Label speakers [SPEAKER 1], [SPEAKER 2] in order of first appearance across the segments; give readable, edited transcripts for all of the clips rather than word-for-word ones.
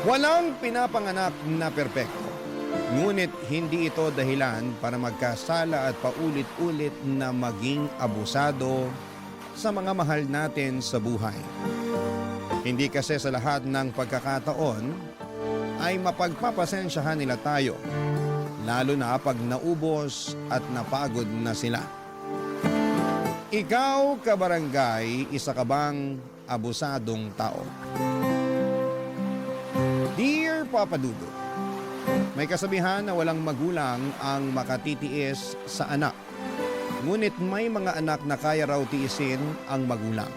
[SPEAKER 1] Walang pinapanganak na perpekto. Ngunit hindi ito dahilan para magkasala at paulit-ulit na maging abusado sa mga mahal natin sa buhay. Hindi kasi sa lahat ng pagkakataon ay mapagpapasensyahan nila tayo, lalo na pag naubos at napagod na sila. Ikaw, kabarangay, isa ka bang abusadong tao? Dear Papa Dudut, may kasabihan na walang magulang ang makatitiis sa anak. Ngunit may mga anak na kaya raw tiisin ang magulang.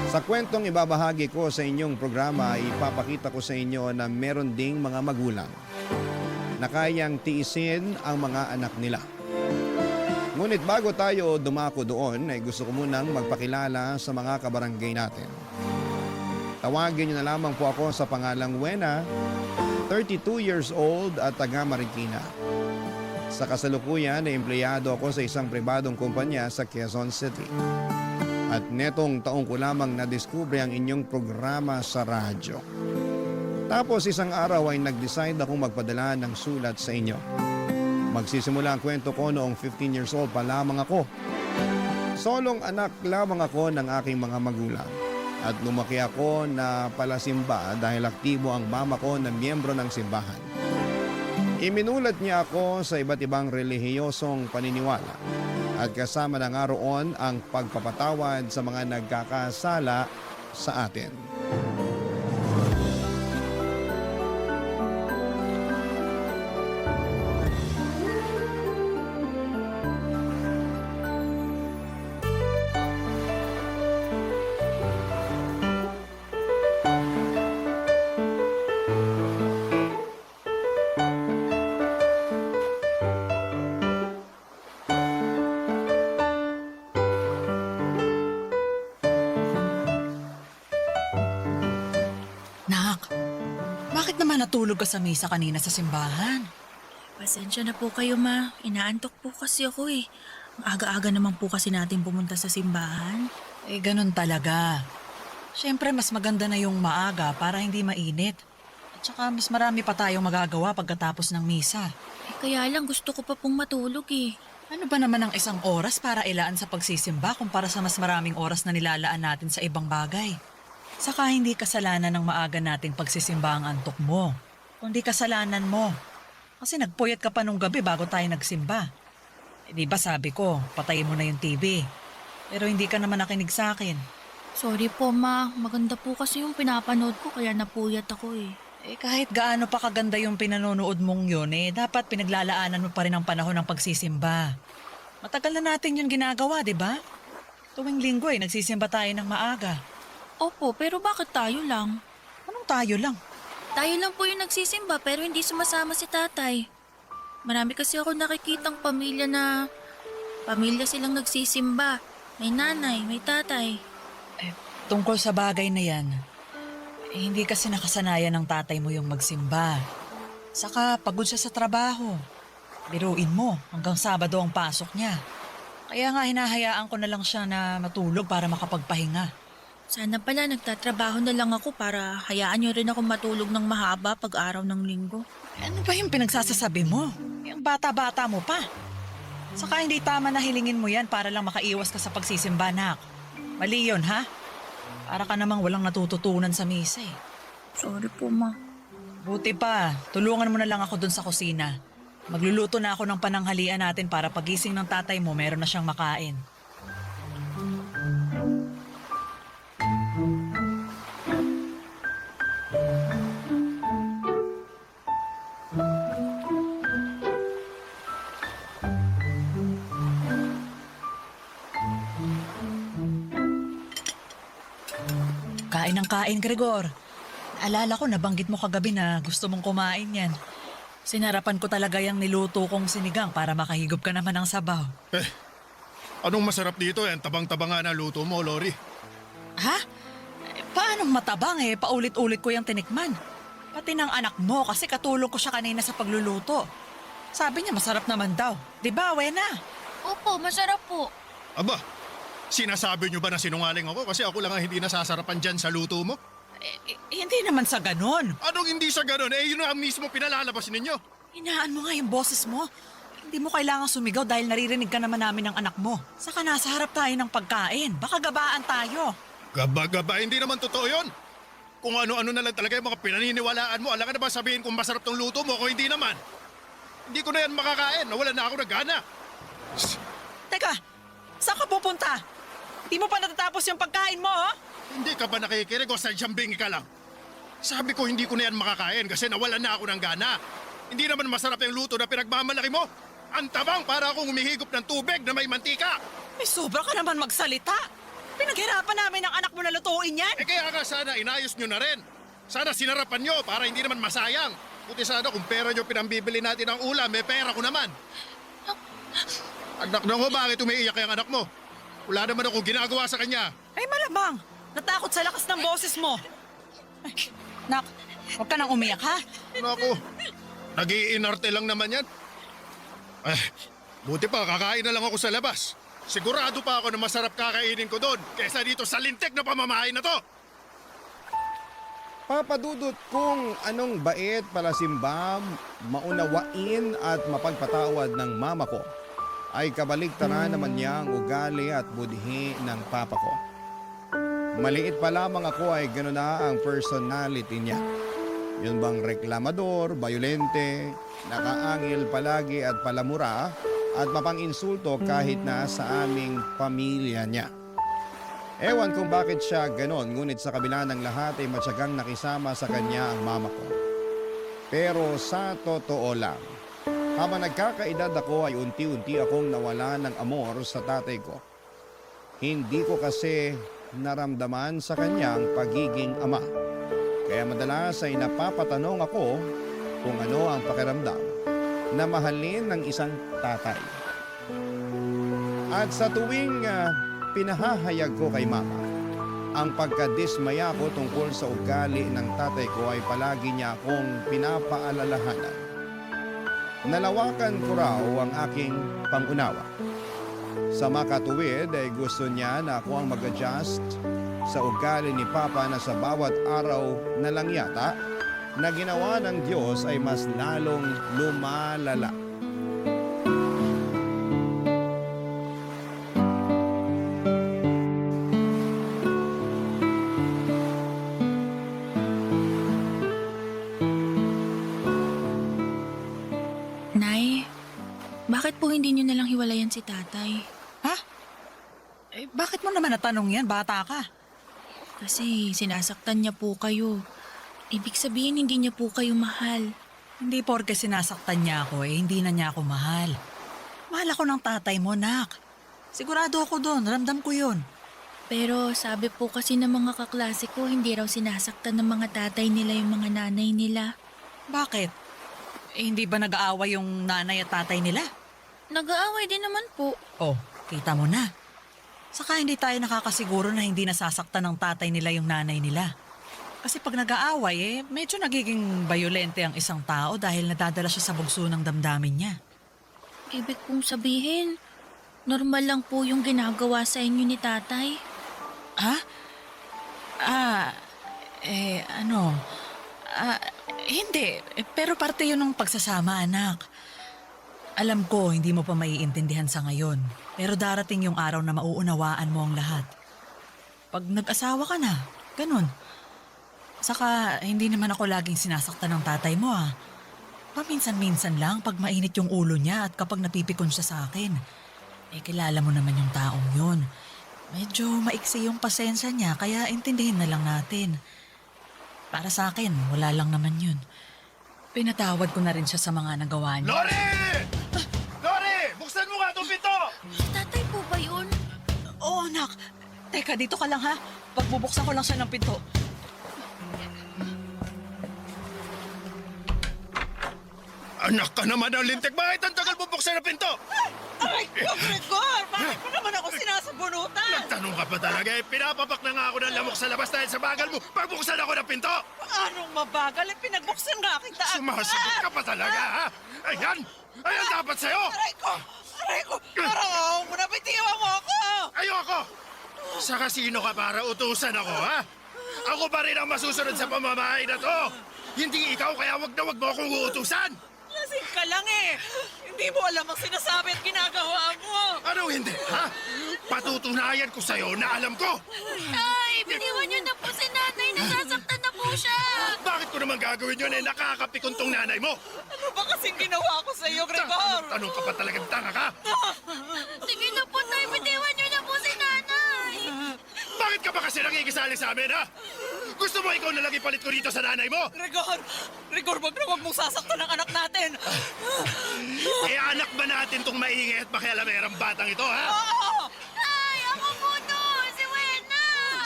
[SPEAKER 1] Sa kwentong ibabahagi ko sa inyong programa, ipapakita ko sa inyo na meron ding mga magulang na kayang tiisin ang mga anak nila. Ngunit bago tayo dumako doon, ay gusto ko munang magpakilala sa mga kabarangay natin. Tawagin niyo na lamang po ako sa pangalang Wena, 32 years old at taga Marikina. Sa kasalukuyan ay empleyado ako sa isang pribadong kumpanya sa Quezon City. At netong taong ko lamang nadiskubre ang inyong programa sa radyo. Tapos isang araw ay nag-decide akong magpadala ng sulat sa inyo. Magsisimula ang kwento ko noong 15 years old pa lamang ako. Solong anak lamang ako ng aking mga magulang. At lumaki ako na palasimba dahil aktibo ang mama ko na miyembro ng simbahan. Iminulat niya ako sa iba't ibang relihiyosong paniniwala. At kasama na nga roon ang pagpapatawad sa mga nagkakasala sa atin.
[SPEAKER 2] Nak, bakit naman natulog ka sa misa kanina sa simbahan?
[SPEAKER 3] Pasensya na po kayo, ma. Inaantok po kasi ako eh. Ang aga-aga naman po kasi natin pumunta sa simbahan.
[SPEAKER 2] Ganun talaga. Siyempre, mas maganda na yung maaga para hindi mainit. At saka mas marami pa tayong magagawa pagkatapos ng misa.
[SPEAKER 3] Kaya lang gusto ko pa pong matulog eh.
[SPEAKER 2] Ano ba naman ang isang oras para ilaan sa pagsisimba kumpara sa mas maraming oras na nilalaan natin sa ibang bagay? Saka hindi kasalanan ng maaga nating pagsisimba ang antok mo. Kundi kasalanan mo. Kasi nagpuyat ka pa nung gabi bago tayo nagsimba. Di ba sabi ko, patayin mo na yung TV. Pero hindi ka naman nakinig sa akin.
[SPEAKER 3] Sorry po, ma. Maganda po kasi yung pinapanood ko kaya napuyat ako eh.
[SPEAKER 2] Kahit gaano pa kaganda yung pinanonood mong yun, dapat pinaglalaanan mo pa rin ang panahon ng pagsisimba. Matagal na natin yung ginagawa, di ba? Tuwing linggo nagsisimba tayo ng maaga.
[SPEAKER 3] Opo, pero bakit tayo lang?
[SPEAKER 2] Anong tayo lang?
[SPEAKER 3] Tayo lang po yung nagsisimba pero hindi sumasama si tatay. Marami kasi ako nakikitang pamilya silang nagsisimba. May nanay, may tatay.
[SPEAKER 2] Tungkol sa bagay na yan, hindi kasi nakasanayan ng tatay mo yung magsimba. Saka pagod siya sa trabaho. Biruin mo, hanggang Sabado ang pasok niya. Kaya nga hinahayaan ko na lang siya na matulog para makapagpahinga.
[SPEAKER 3] Sana pala nagtatrabaho na lang ako para hayaan niyo rin ako matulog ng mahaba pag araw ng linggo.
[SPEAKER 2] Ano ba yung pinagsasasabi mo? Yung bata-bata mo pa. Saka hindi tama na hilingin mo yan para lang makaiwas ka sa pagsisimba, nak. Mali yun, ha? Para ka namang walang natututunan sa misa eh.
[SPEAKER 3] Sorry po, ma.
[SPEAKER 2] Buti pa, tulungan mo na lang ako dun sa kusina. Magluluto na ako ng pananghalian natin para pagising ng tatay mo meron na siyang makain. Kain ng kain, Gregor. Naalala ko, nabanggit mo kagabi na gusto mong kumain yan. Sinarapan ko talaga yung niluto kong sinigang para makahigop ka naman ng sabaw.
[SPEAKER 4] Anong masarap dito? Ang tabang-taba nga na luto mo, Lori.
[SPEAKER 2] Ha? Paanong matabang paulit-ulit ko yung tinikman. Pati ng anak mo kasi katulong ko siya kanina sa pagluluto. Sabi niya masarap naman daw. Di ba, Wena?
[SPEAKER 3] Opo, masarap po.
[SPEAKER 4] Aba, sinasabi nyo ba na sinungaling ako kasi ako lang ang hindi nasasarapan dyan sa luto mo?
[SPEAKER 2] Hindi naman sa ganon.
[SPEAKER 4] Anong hindi sa ganun? Yun ang mismo pinalalabas ninyo.
[SPEAKER 2] Hinaan mo nga yung boses mo. Hindi mo kailangang sumigaw dahil naririnig ka naman namin ng anak mo. Saka nasa harap tayo ng pagkain. Baka gabaan tayo.
[SPEAKER 4] Gaba-gaba, hindi naman totoo yun. Kung ano-ano na lang talaga yung mga pinaniniwalaan mo, alam ka na ba sabihin kung masarap tong luto mo kung hindi naman? Hindi ko na yan makakain, nawala na ako ng gana.
[SPEAKER 2] Teka, saan ka pupunta? Hindi mo pa natatapos yung pagkain mo, oh?
[SPEAKER 4] Hindi ka ba nakikinig o sadyang bingi ka lang? Sabi ko hindi ko na yan makakain kasi nawalan na ako ng gana. Hindi naman masarap yung luto na pinagmamalaki mo. Ang tabang para akong humihigop ng tubig na may mantika.
[SPEAKER 2] May sobra ka naman magsalita. Pinaghirapan namin ang anak mo na lutuin yan.
[SPEAKER 4] Kaya nga sana inayos nyo na rin. Sana sinarapan nyo para hindi naman masayang. Buti sana kung pera nyo pinambibili natin ng ulam, may pera ko naman. Anak na ko, bakit umiiyak yung anak mo? Wala naman akong ginagawa sa kanya.
[SPEAKER 2] Ay malamang, natakot sa lakas ng boses mo. Ay, nak, huwag ka nang umiyak ha.
[SPEAKER 4] Naku, nag-iinarte lang naman yan. Buti pa, kakain na lang ako sa labas. Sigurado pa ako na masarap kakainin ko doon kaysa dito sa lintik na pamamahay na to.
[SPEAKER 1] Papadudot kung anong bait pala simbam, maunawain at mapagpatawad ng mama ko ay kabaligtaran naman niya ang ugali at budhi ng papa ko. Maliit pa lamang ako ay gano'n na ang personality niya. Yun bang reklamador, bayolente, nakaangil palagi at palamura at mapang-insulto kahit na sa aming pamilya niya. Ewan kung bakit siya ganon, ngunit sa kabila ng lahat ay matyagang nakisama sa kanya ang mama ko. Pero sa totoo lang, habang nagkakaedad ako ay unti-unti akong nawala ng amor sa tatay ko. Hindi ko kasi naramdaman sa kanyang pagiging ama. Kaya madalas ay napapatanong ako kung ano ang pakiramdam na mahalin ng isang tatay. At sa tuwing pinahahayag ko kay mama, ang pagkadismaya ko tungkol sa ugali ng tatay ko ay palagi niya akong pinapaalalahanan. Nalawakan ko raw ang aking pangunawa. Sa makatuwid ay gusto niya na ako ang mag-adjust sa ugali ni Papa na sa bawat araw na lang yata na ginawa ng Diyos ay mas lalong lumalala.
[SPEAKER 3] Nay, bakit po hindi niyo nalang hiwalayan si tatay?
[SPEAKER 2] Ha? Eh, bakit mo naman natanong yan? Bata ka.
[SPEAKER 3] Kasi sinasaktan niya po kayo. Ibig sabihin hindi niya po kayo mahal.
[SPEAKER 2] Hindi porke sinasaktan niya ako hindi na niya ako mahal. Mahal ako ng tatay mo, nak. Sigurado ako doon, ramdam ko yun.
[SPEAKER 3] Pero sabi po kasi ng mga kaklase ko, hindi raw sinasaktan ng mga tatay nila yung mga nanay nila.
[SPEAKER 2] Bakit? Hindi ba nag-aaway yung nanay at tatay nila?
[SPEAKER 3] Nag-aaway din naman po.
[SPEAKER 2] Oh, kita mo na. Saka hindi tayo nakakasiguro na hindi nasasaktan ng tatay nila yung nanay nila. Kasi pag nag-aaway, medyo nagiging bayolente ang isang tao dahil nadadala siya sa bugso ng damdamin niya.
[SPEAKER 3] Ibig pong sabihin, normal lang po yung ginagawa sa inyo ni tatay.
[SPEAKER 2] Ha? Hindi. Pero parte yun ng pagsasama, anak. Alam ko, hindi mo pa maiintindihan sa ngayon. Pero darating yung araw na mauunawaan mo ang lahat. Pag nag-asawa ka na, ganun. Saka, hindi naman ako laging sinasaktan ng tatay mo, ah. Paminsan-minsan lang pag mainit yung ulo niya at kapag napipikon siya sa akin. Eh, kilala mo naman yung taong yun. Medyo maiksi yung pasensya niya, kaya intindihin na lang natin. Para sa akin, wala lang naman yun. Pinatawad ko na rin siya sa mga nagawa niya.
[SPEAKER 4] Lori! Lori! Buksan mo nga itong pinto!
[SPEAKER 3] Tatay po ba yun?
[SPEAKER 2] Oo, nak. Teka, dito ka lang ha. Pagbubuksan ko lang siya ng pinto.
[SPEAKER 4] Anak ka naman ng lintik! Bakit ang tagal mo buksan ang pinto?
[SPEAKER 2] Aray ko, Gregor! Bakit mo naman ako sinasabunutan?
[SPEAKER 4] Nagtanong ka pa talaga pinapapak na nga ako ng lamok sa labas dahil sa bagal mo. Pagbuksan ako ng pinto!
[SPEAKER 2] Anong mabagal? Pinagbuksan nga kita.
[SPEAKER 4] Sumasagot ka pa talaga, ha? Ayan! Ayan dapat sa'yo!
[SPEAKER 2] Aray ko! Aray ko! Parang ako mo na, bitiwan mo ako!
[SPEAKER 4] Ayoko! Sa kasino ka para utusan ako, ha? Ako pa rin ang masusunod sa pamamahay na to! Hindi ikaw, kaya wag na wag mo akong uutusan!
[SPEAKER 2] Lasing ka lang eh. Hindi mo alam ang sinasabi at ginagawa mo.
[SPEAKER 4] Ano hindi, ha? Patutunayan ko sa'yo na alam ko!
[SPEAKER 3] Ay, biniwan niyo na po si nanay. Nasasaktan na po siya.
[SPEAKER 4] Bakit ko naman gagawin yun nakakapikon tong nanay mo?
[SPEAKER 2] Ano ba kasing ginawa ko sa iyo, Gregor?
[SPEAKER 4] Tanong ka pa talagang tanga ka?
[SPEAKER 3] Sige na po, tay. Biniwan niyo na po si nanay.
[SPEAKER 4] Bakit ka ba kasi nangigisali sa amin, ha? Gusto mo ikaw na lang ipalit ko dito sa nanay mo?
[SPEAKER 2] Gregor, wag na wag mong sasaktan ang anak natin.
[SPEAKER 4] Anak ba natin tong maingay at makialamerang batang ito, ha?
[SPEAKER 2] Oo!
[SPEAKER 3] Ay, ako po to. Si Wena.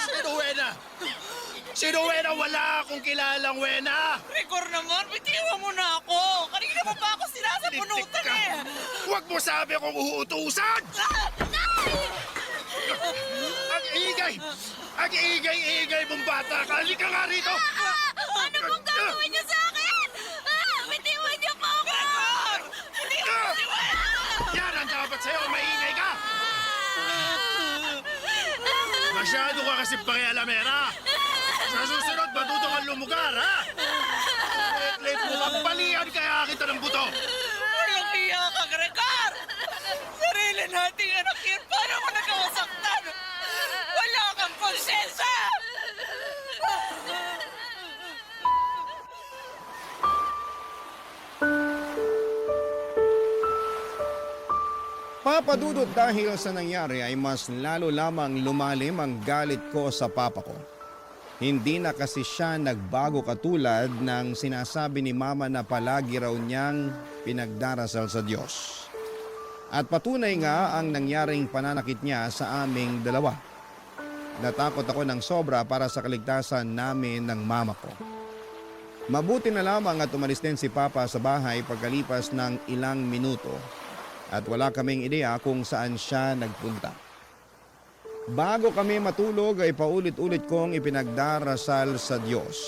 [SPEAKER 4] Sino Wena? Sino Wena? Wala akong kilalang Wena!
[SPEAKER 2] Gregor naman, bitiwan mo na ako. Kanina mo pa ako sinasabunutan
[SPEAKER 4] Ka.
[SPEAKER 2] eh.
[SPEAKER 4] Huwag mo sabi akong uutusan! Ang ingay! Ang ingay-ingay mong bata ka! Halika nga rito!
[SPEAKER 3] Ano pong gagawin niyo sa akin? Bitiwan niyo po ako.
[SPEAKER 2] Gregor! Bitiwan mo si Wena!
[SPEAKER 4] Yan ang dapat sa'yo! Maingay ka! Masyado ka kasi pakialamera! Sa susunod, matuto kang lumugar, ha? Let mo magpalian kaya kita ng buto!
[SPEAKER 2] Walang iya ka, Gregor! Sarili nating anak yun, paano mo nagkawasaktan? Wala kang konsensya!
[SPEAKER 1] Papadudot dahil sa nangyari ay mas lalo lamang lumalim ang galit ko sa papa ko. Hindi na kasi siya nagbago katulad ng sinasabi ni mama na palagi raw niyang pinagdarasal sa Diyos. At patunay nga ang nangyaring pananakit niya sa aming dalawa. Natakot ako ng sobra para sa kaligtasan namin ng mama ko. Mabuti na lamang at umalis din si Papa sa bahay pagkalipas ng ilang minuto at wala kaming ideya kung saan siya nagpunta. Bago kami matulog ay paulit-ulit kong ipinagdarasal sa Diyos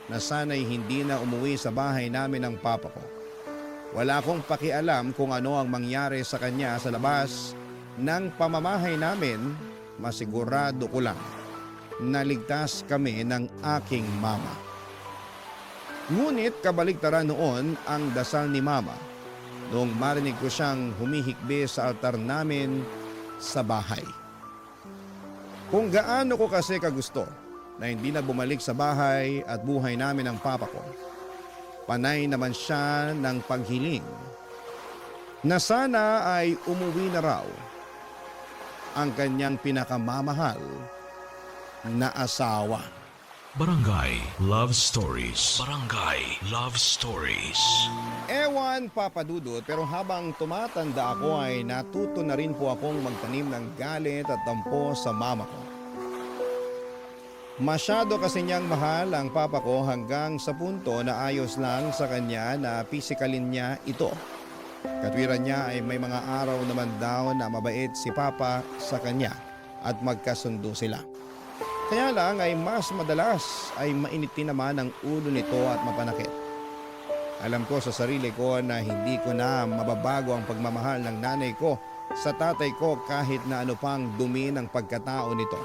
[SPEAKER 1] na sana'y hindi na umuwi sa bahay namin ng Papa ko. Wala akong pakialam kung ano ang mangyari sa kanya sa labas ng pamamahay namin, masigurado ko lang na ligtas kami ng aking mama. Ngunit kabaligtaran noon ang dasal ni mama noong marinig ko siyang humihikbi sa altar namin sa bahay. Kung gaano ko kasi kagusto na hindi na bumalik sa bahay at buhay namin ng papa ko, panay naman siya ng paghiling na sana ay umuwi na raw ang kanyang pinakamamahal na asawa.
[SPEAKER 5] Barangay Love Stories. Barangay Love Stories.
[SPEAKER 1] Ewan papadudot pero habang tumatanda ako ay natuto na rin po akong magtanim ng galit at tampo sa mama ko. Masyado kasi niyang mahal ang papa ko hanggang sa punto na ayos lang sa kanya na pisikalin niya ito. Katwiran niya ay may mga araw naman daw na mabait si papa sa kanya at magkasundo sila. Kaya lang ay mas madalas ay mainitin naman ang ulo nito at mapanakit. Alam ko sa sarili ko na hindi ko na mababago ang pagmamahal ng nanay ko sa tatay ko kahit na ano pang dumi ng pagkatao nito.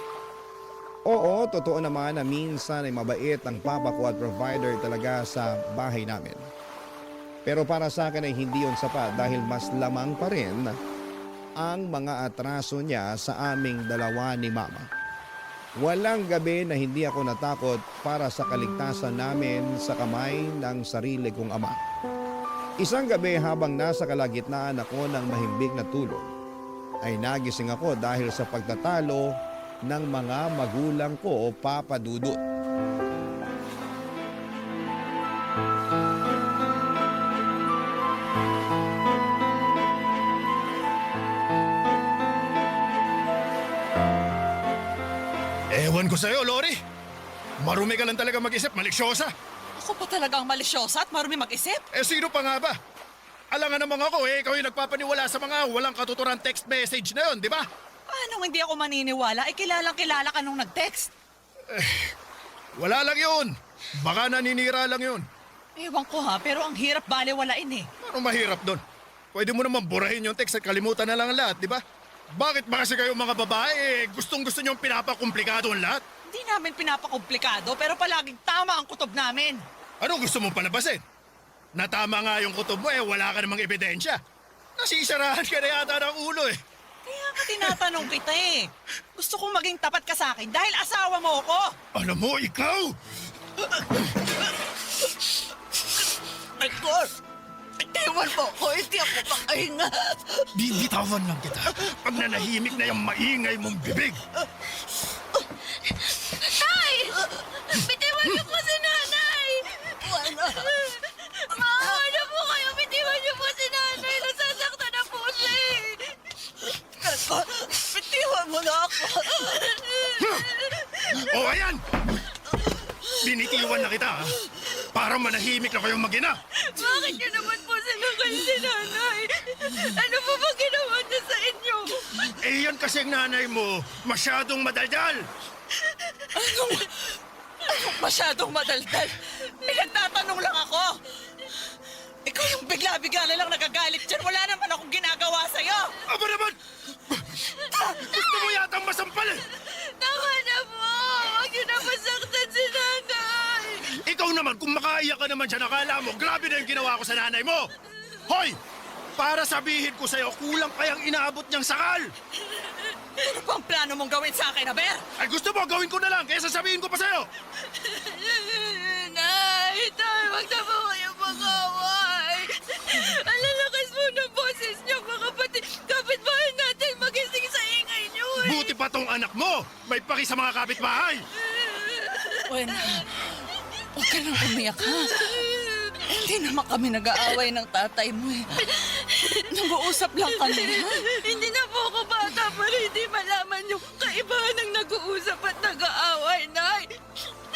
[SPEAKER 1] Oo, totoo naman na minsan ay mabait ang papa ko at provider talaga sa bahay namin. Pero para sa akin ay hindi yun sapat dahil mas lamang pa rin ang mga atraso niya sa aming dalawa ni mama. Walang gabi na hindi ako natakot para sa kaligtasan namin sa kamay ng sarili kong ama. Isang gabi habang nasa kalagitnaan ako ng mahimbing na tulog, ay nagising ako dahil sa pagtatalo ng mga magulang ko o papadudot.
[SPEAKER 4] Ewan ko sa'yo, Lori. Marumi ka lang talaga mag-isip, maliksyosa.
[SPEAKER 2] Ako pa talaga ang malisyosa at marumi mag-isip.
[SPEAKER 4] Sino pa nga ba? Alangan naman ako, ikaw yung nagpapaniwala sa mga walang katuturan text message na yun, di ba?
[SPEAKER 2] Paano hindi ako maniniwala? Kilalang kilala ka nung nag-text.
[SPEAKER 4] Wala lang yun. Baka naninira lang yun.
[SPEAKER 2] Ewan ko ha, pero ang hirap baliwalain eh.
[SPEAKER 4] Ano mahirap doon? Pwede mo naman burahin yung text at kalimutan na lang ang lahat, di ba? Bakit ba kasi kayo mga babae gustong-gusto niyong pinapakomplikado ang lahat?
[SPEAKER 2] Hindi namin pinapakomplikado pero palaging tama ang kutob namin.
[SPEAKER 4] Ano gusto mong palabasin? Natama nga yung kutob mo wala ka namang ebidensya. Nasisarahan ka na yata ng ulo
[SPEAKER 2] Kaya ka tinatanong kita eh. Gusto kong maging tapat ka sa akin dahil asawa mo ko.
[SPEAKER 4] Alam mo, ikaw!
[SPEAKER 2] Edgar! Itiwan mo ko, hindi ako makahinga.
[SPEAKER 4] Bibitawan lang kita pag nanahimik na yung maingay mong bibig.
[SPEAKER 3] Tay! Bitiwan niyo po si nanay! Maawa na po kayo! Bitiwan niyo po si nanay! Nasasaktan na po siya eh!
[SPEAKER 2] Edgar, bitiwan mo na ako.
[SPEAKER 4] O ayan! Binitiwan na kita para manahimik na kayong mag-ina.
[SPEAKER 3] Bakit niyo naman po sinakal si nanay? Ano po ba ginawa niya sa inyo?
[SPEAKER 4] Yan kasi ang nanay mo, masyadong madaldal.
[SPEAKER 2] Anong masyadong madaldal? Pinagtatanong lang ako. Ikaw yung bigla-bigla na lang nagagalit dyan. Wala naman akong ginagawa sa'yo.
[SPEAKER 4] Aba naman! Gusto mo yatang masampal
[SPEAKER 3] Tama na po! Huwag niyo na masaktan si nanay!
[SPEAKER 4] Ikaw naman, kung makaiyak ka naman siya, nakala mo, grabe na yung ginawa ko sa nanay mo. Hoy! Para sabihin ko sa'yo, kulang kayang inaabot niyang sakal.
[SPEAKER 2] Ano bang plano mong gawin sa akin, Aber?
[SPEAKER 4] Ay gusto mo, gawin ko na lang, kaya sasabihin ko pa sa'yo.
[SPEAKER 3] Nay! Tay! Huwag na po kayo mag-away! Ang lalakas po ng boses niyo, mga kapitbahay natin magising sa ingay niyo eh!
[SPEAKER 4] Buti pa tong anak mo, may paki sa mga kapitbahay.
[SPEAKER 2] Bueno, huwag ka nang umiyak, ha? Hindi naman kami nag-aaway ng tatay mo, eh. Nag-uusap lang kami, ha?
[SPEAKER 3] Hindi na po ako bata para hindi malaman yung kaibahan ng nag-uusap at nag-aaway, Nay!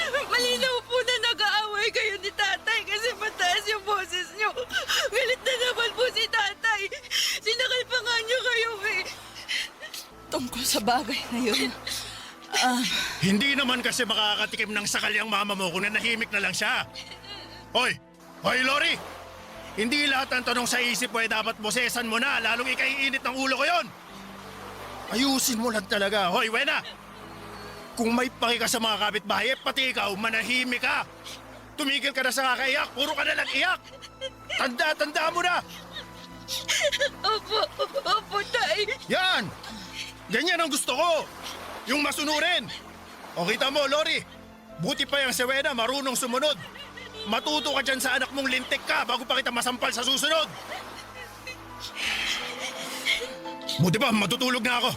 [SPEAKER 3] Malinaw po na nag-aaway kayo ni tatay kasi mataas yung boses niyo. Galit na naman po si tatay. Sinakal pa nga niyo kayo eh.
[SPEAKER 2] Tungkol sa bagay na yun.
[SPEAKER 4] Hindi naman kasi makakatikim ng sakal yung mama mo kung nanahimik na lang siya. Hoy! Hoy, Lori! Hindi lahat ng tanong sa isip mo dapat bosesan mo na, lalong ikaiinit ng ulo ko yon. Ayusin mo lang talaga. Hoy, Wena! Kung may paki ka sa mga kapitbahay, pati ikaw, manahimik ka. Tumigil ka na sa kakaiyak, puro ka na lang iyak. Tanda mo na!
[SPEAKER 3] Opo, tay.
[SPEAKER 4] Yan! Ganyan ang gusto ko! Yung masunurin! O kita mo, Lori, buti pa yung si Wena marunong sumunod. Matuto ka dyan sa anak mong lintik ka bago pa kita masampal sa susunod. Buti pa, matutulog na ako.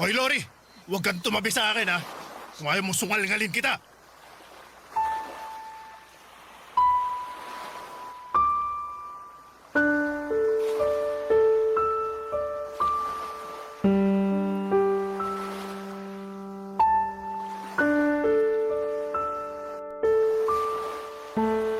[SPEAKER 4] Hoy, Lori, huwag kang tumabi sa akin, ha? Kung ayaw mong sungal-ngalin kita.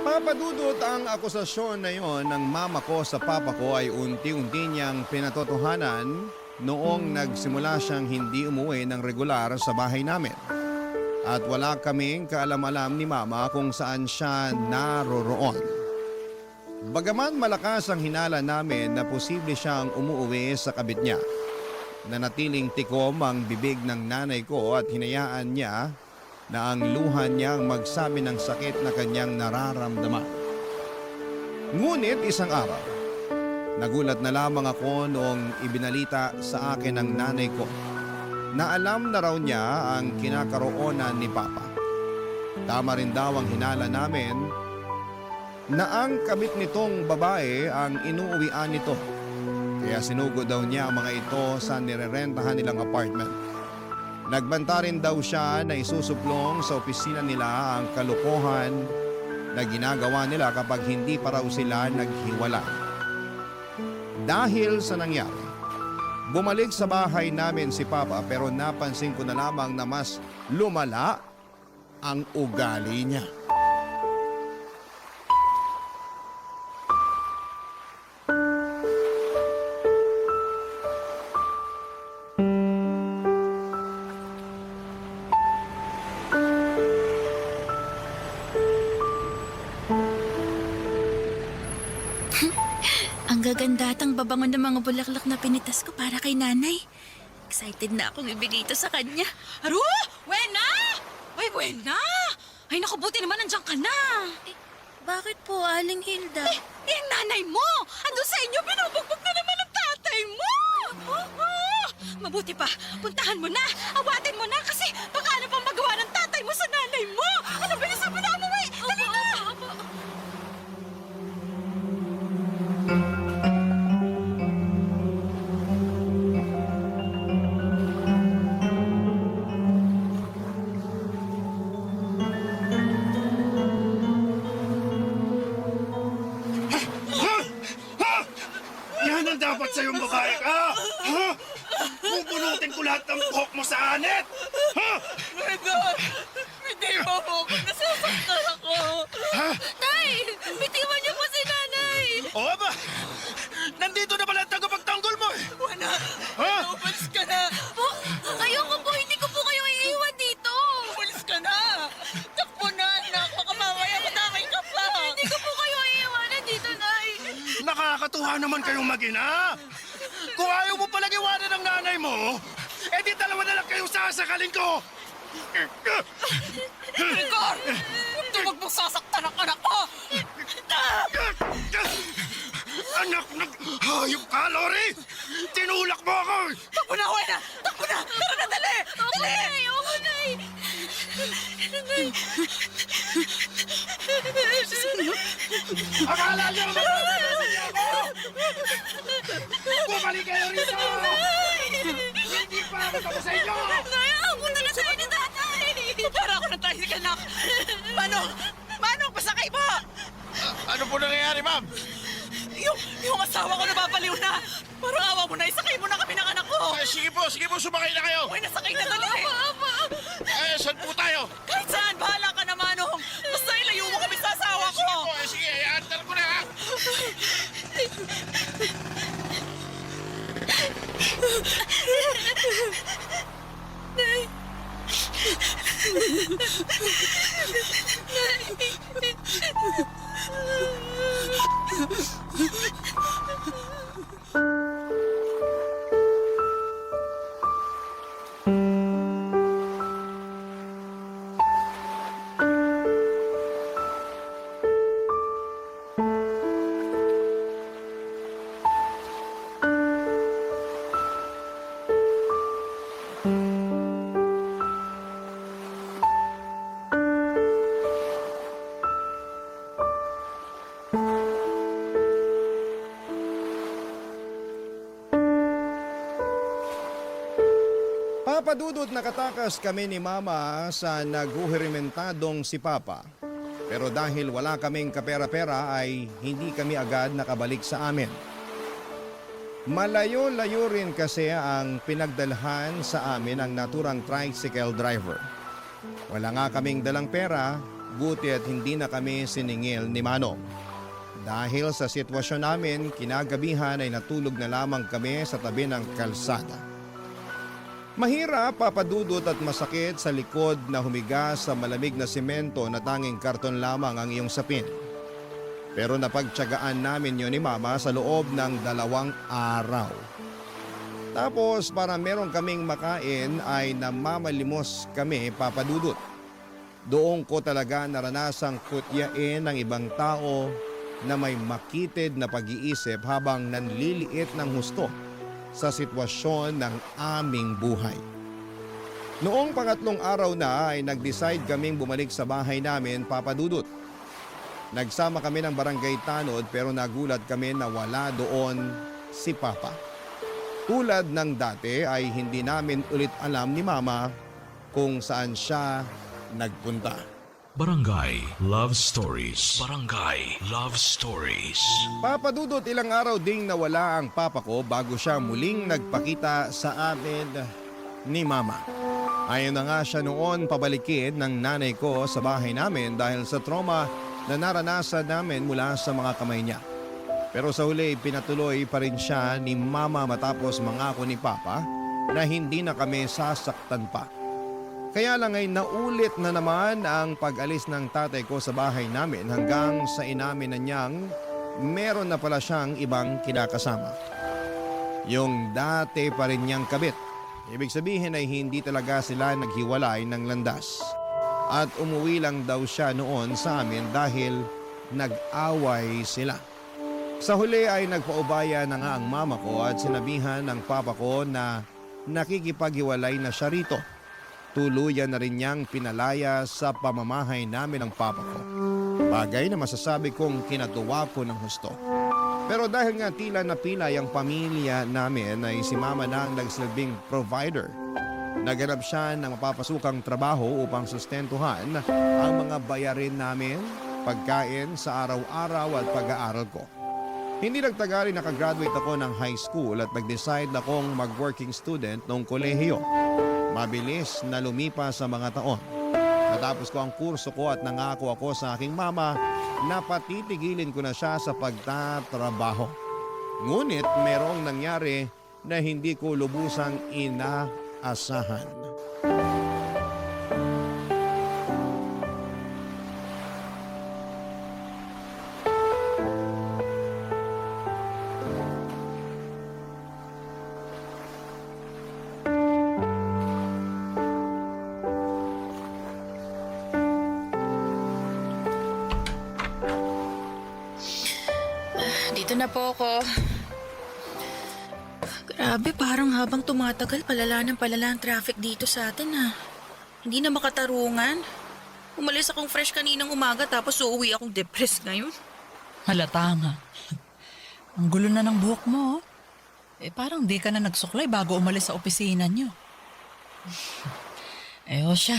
[SPEAKER 1] Papadudot ang akusasyon na yon ng mama ko sa papa ko ay unti-unti niyang pinatotohanan noong nagsimula siyang hindi umuwi ng regular sa bahay namin. At wala kaming kaalam-alam ni mama kung saan siya naroroon. Bagaman malakas ang hinala namin na posible siyang umuwi sa kabit niya, nanatiling tikom ang bibig ng nanay ko at hinayaan niya na ang luha niyang magsabi ng sakit na kanyang nararamdaman. Ngunit isang araw, nagulat na lamang ako noong ibinalita sa akin ng nanay ko na alam na raw niya ang kinakaroonan ni Papa. Tama rin daw ang hinala namin na ang kabit nitong babae ang inuuwian nito. Kaya sinugod daw niya ang mga ito sa nirerentahan nilang apartment. Nagbanta rin daw siya na isusuplong sa opisina nila ang kalokohan na ginagawa nila kapag hindi pa raw sila naghiwalay. Dahil sa nangyari, bumalik sa bahay namin si Papa pero napansin ko na lamang na mas lumala ang ugali niya.
[SPEAKER 3] Ang
[SPEAKER 6] gaganda at ang babango ng mga bulaklak na pinitas ko para kay nanay. Excited na akong ibigay ito sa kanya.
[SPEAKER 3] Aro! Wena! Ay, Wena! Ay, naku, buti naman nandiyan ka na.
[SPEAKER 6] Bakit po, Aling Hilda?
[SPEAKER 3] Yung nanay mo! Ando sa inyo, binubugbog na naman ang tatay mo! Mabuti pa, puntahan mo na, awatin mo na kasi baka ano pang magawa ng tatay mo sa nanay mo! Ano, bilisan mo na, umuwi! Dali na!
[SPEAKER 4] Yan ang dapat sa'yong babae ka! Ha? Pupunutin ko lahat ng buhok mo sa anit! Ha?
[SPEAKER 3] Hindi mo po, nasasaktan ako. Tay, bitiwan niyo po si nanay.
[SPEAKER 4] Oo ba? Nandito na pala ang tagapagtanggol mo eh!
[SPEAKER 3] Wala,
[SPEAKER 4] Ha?
[SPEAKER 3] umalis ka na.
[SPEAKER 6] Po, ayoko po, hindi ko po kayo iiwan dito.
[SPEAKER 3] Umalis ka na. Takbo na, anak. Baka mamaya matangay ka pa.
[SPEAKER 6] Hindi ko po kayo iiwanan dito, Nay.
[SPEAKER 4] Nakakatuwa naman kayong mag-ina! Kung ayaw mo palang iwanan ng nanay mo, eh di dalawa na lang kayong sasakalin ko!
[SPEAKER 3] Rigor! Huwag mong sasaktan ang anak ko!
[SPEAKER 4] Anak ng hayop ka, Lori! Tinulak mo ako!
[SPEAKER 3] Takbo na, Wena! Takbo na! Tara na, dali! Dali!
[SPEAKER 6] Ayoko, Nay.
[SPEAKER 4] Akala niyo magpapalasan niyo ako! Bumalik kayo rito! Hindi pa ako tapos sa inyo!
[SPEAKER 6] Nay, punta na tayo ni tatay.
[SPEAKER 3] Para ako ng tricycle, anak! Manong! Manong, pasakay mo!
[SPEAKER 4] Ano po nangyayari, ma'am?
[SPEAKER 3] Yung asawa ko nababaliw na! Parang awa mo na, isakay mo na kami ng anak ko!
[SPEAKER 4] Sige po, sumakay na kayo!
[SPEAKER 3] Uy, nasakay na dali!
[SPEAKER 4] Saan po tayo?
[SPEAKER 3] Kahit saan, bahala ka na, Manong! Basta ilayo mo kami sa asawa ko!
[SPEAKER 4] Sige, antar ko na ha!
[SPEAKER 1] Papadudot nakatakas kami ni Mama sa naguhirimentadong si Papa. Pero dahil wala kaming kapera-pera ay hindi kami agad nakabalik sa amin. Malayo-layo rin kasi ang pinagdalhan sa amin ang naturang tricycle driver. Wala nga kaming dalang pera, buti at hindi na kami siningil ni Manong. Dahil sa sitwasyon namin, kinagabihan ay natulog na lamang kami sa tabi ng kalsada. Mahirap, papadudot at masakit sa likod na humiga sa malamig na simento na tanging karton lamang ang iyong sapin. Pero napagtiyagaan namin yun ni Mama sa loob ng 2 araw. Tapos para meron kaming makain ay namamalimos kami, papadudot. Doon ko talaga naranasang kutyain ng ibang tao na may makitid na pag-iisip habang nanliliit ng husto sa sitwasyon ng aming buhay. Noong 3 araw na ay nag-decide kaming bumalik sa bahay namin, papadudot. Nagsama kami ng barangay tanod pero nagulat kami na wala doon si Papa. Tulad ng dati ay hindi namin ulit alam ni Mama kung saan siya nagpunta.
[SPEAKER 5] Barangay Love Stories. Barangay Love Stories.
[SPEAKER 1] Papadudot, ilang araw ding nawala ang papa ko bago siya muling nagpakita sa amin ni Mama. Ayaw na nga siya noon pabalikin ng nanay ko sa bahay namin dahil sa trauma na naranasan namin mula sa mga kamay niya. Pero sa huli, pinatuloy pa rin siya ni Mama matapos mangako ni Papa na hindi na kami sasaktan pa. Kaya lang ay naulit na naman ang pag-alis ng tatay ko sa bahay namin hanggang sa inamin na niyang meron na pala siyang ibang kinakasama. Yung dati pa rin niyang kabit. Ibig sabihin ay hindi talaga sila naghiwalay ng landas. At umuwi lang daw siya noon sa amin dahil nag-away sila. Sa huli ay nagpaubaya na nga ang mama ko at sinabihan ng papa ko na nakikipaghiwalay na siya rito. Tuluyan na rin niyang pinalaya sa pamamahay namin ng papa ko. Bagay na masasabi kong kinatuwa ko ng husto. Pero dahil nga tila napilay ang pamilya namin ay si mama na ang nagsilbing provider. Naghanap siya ng mapapasukang trabaho upang sustentuhan ang mga bayarin namin, pagkain sa araw-araw at pag-aaral ko. Hindi nagtagal nakagraduate ako ng high school at nag-decide akong mag-working student noong kolehiyo. Mabilis na lumipas sa mga taon. Natapos ko ang kurso ko at nangako ako sa aking mama na patitigilin ko na siya sa pagtatrabaho. Ngunit merong nangyari na hindi ko lubusang inaasahan.
[SPEAKER 6] Dito na po ako. Grabe, parang habang tumatagal, palala ang traffic dito sa atin ha. Hindi na makatarungan. Umalis akong fresh kaninang umaga tapos uuwi akong depressed ngayon.
[SPEAKER 2] Halata nga. Ang gulo na ng buhok mo. Parang di ka na nagsuklay bago umalis sa opisina nyo. O siya.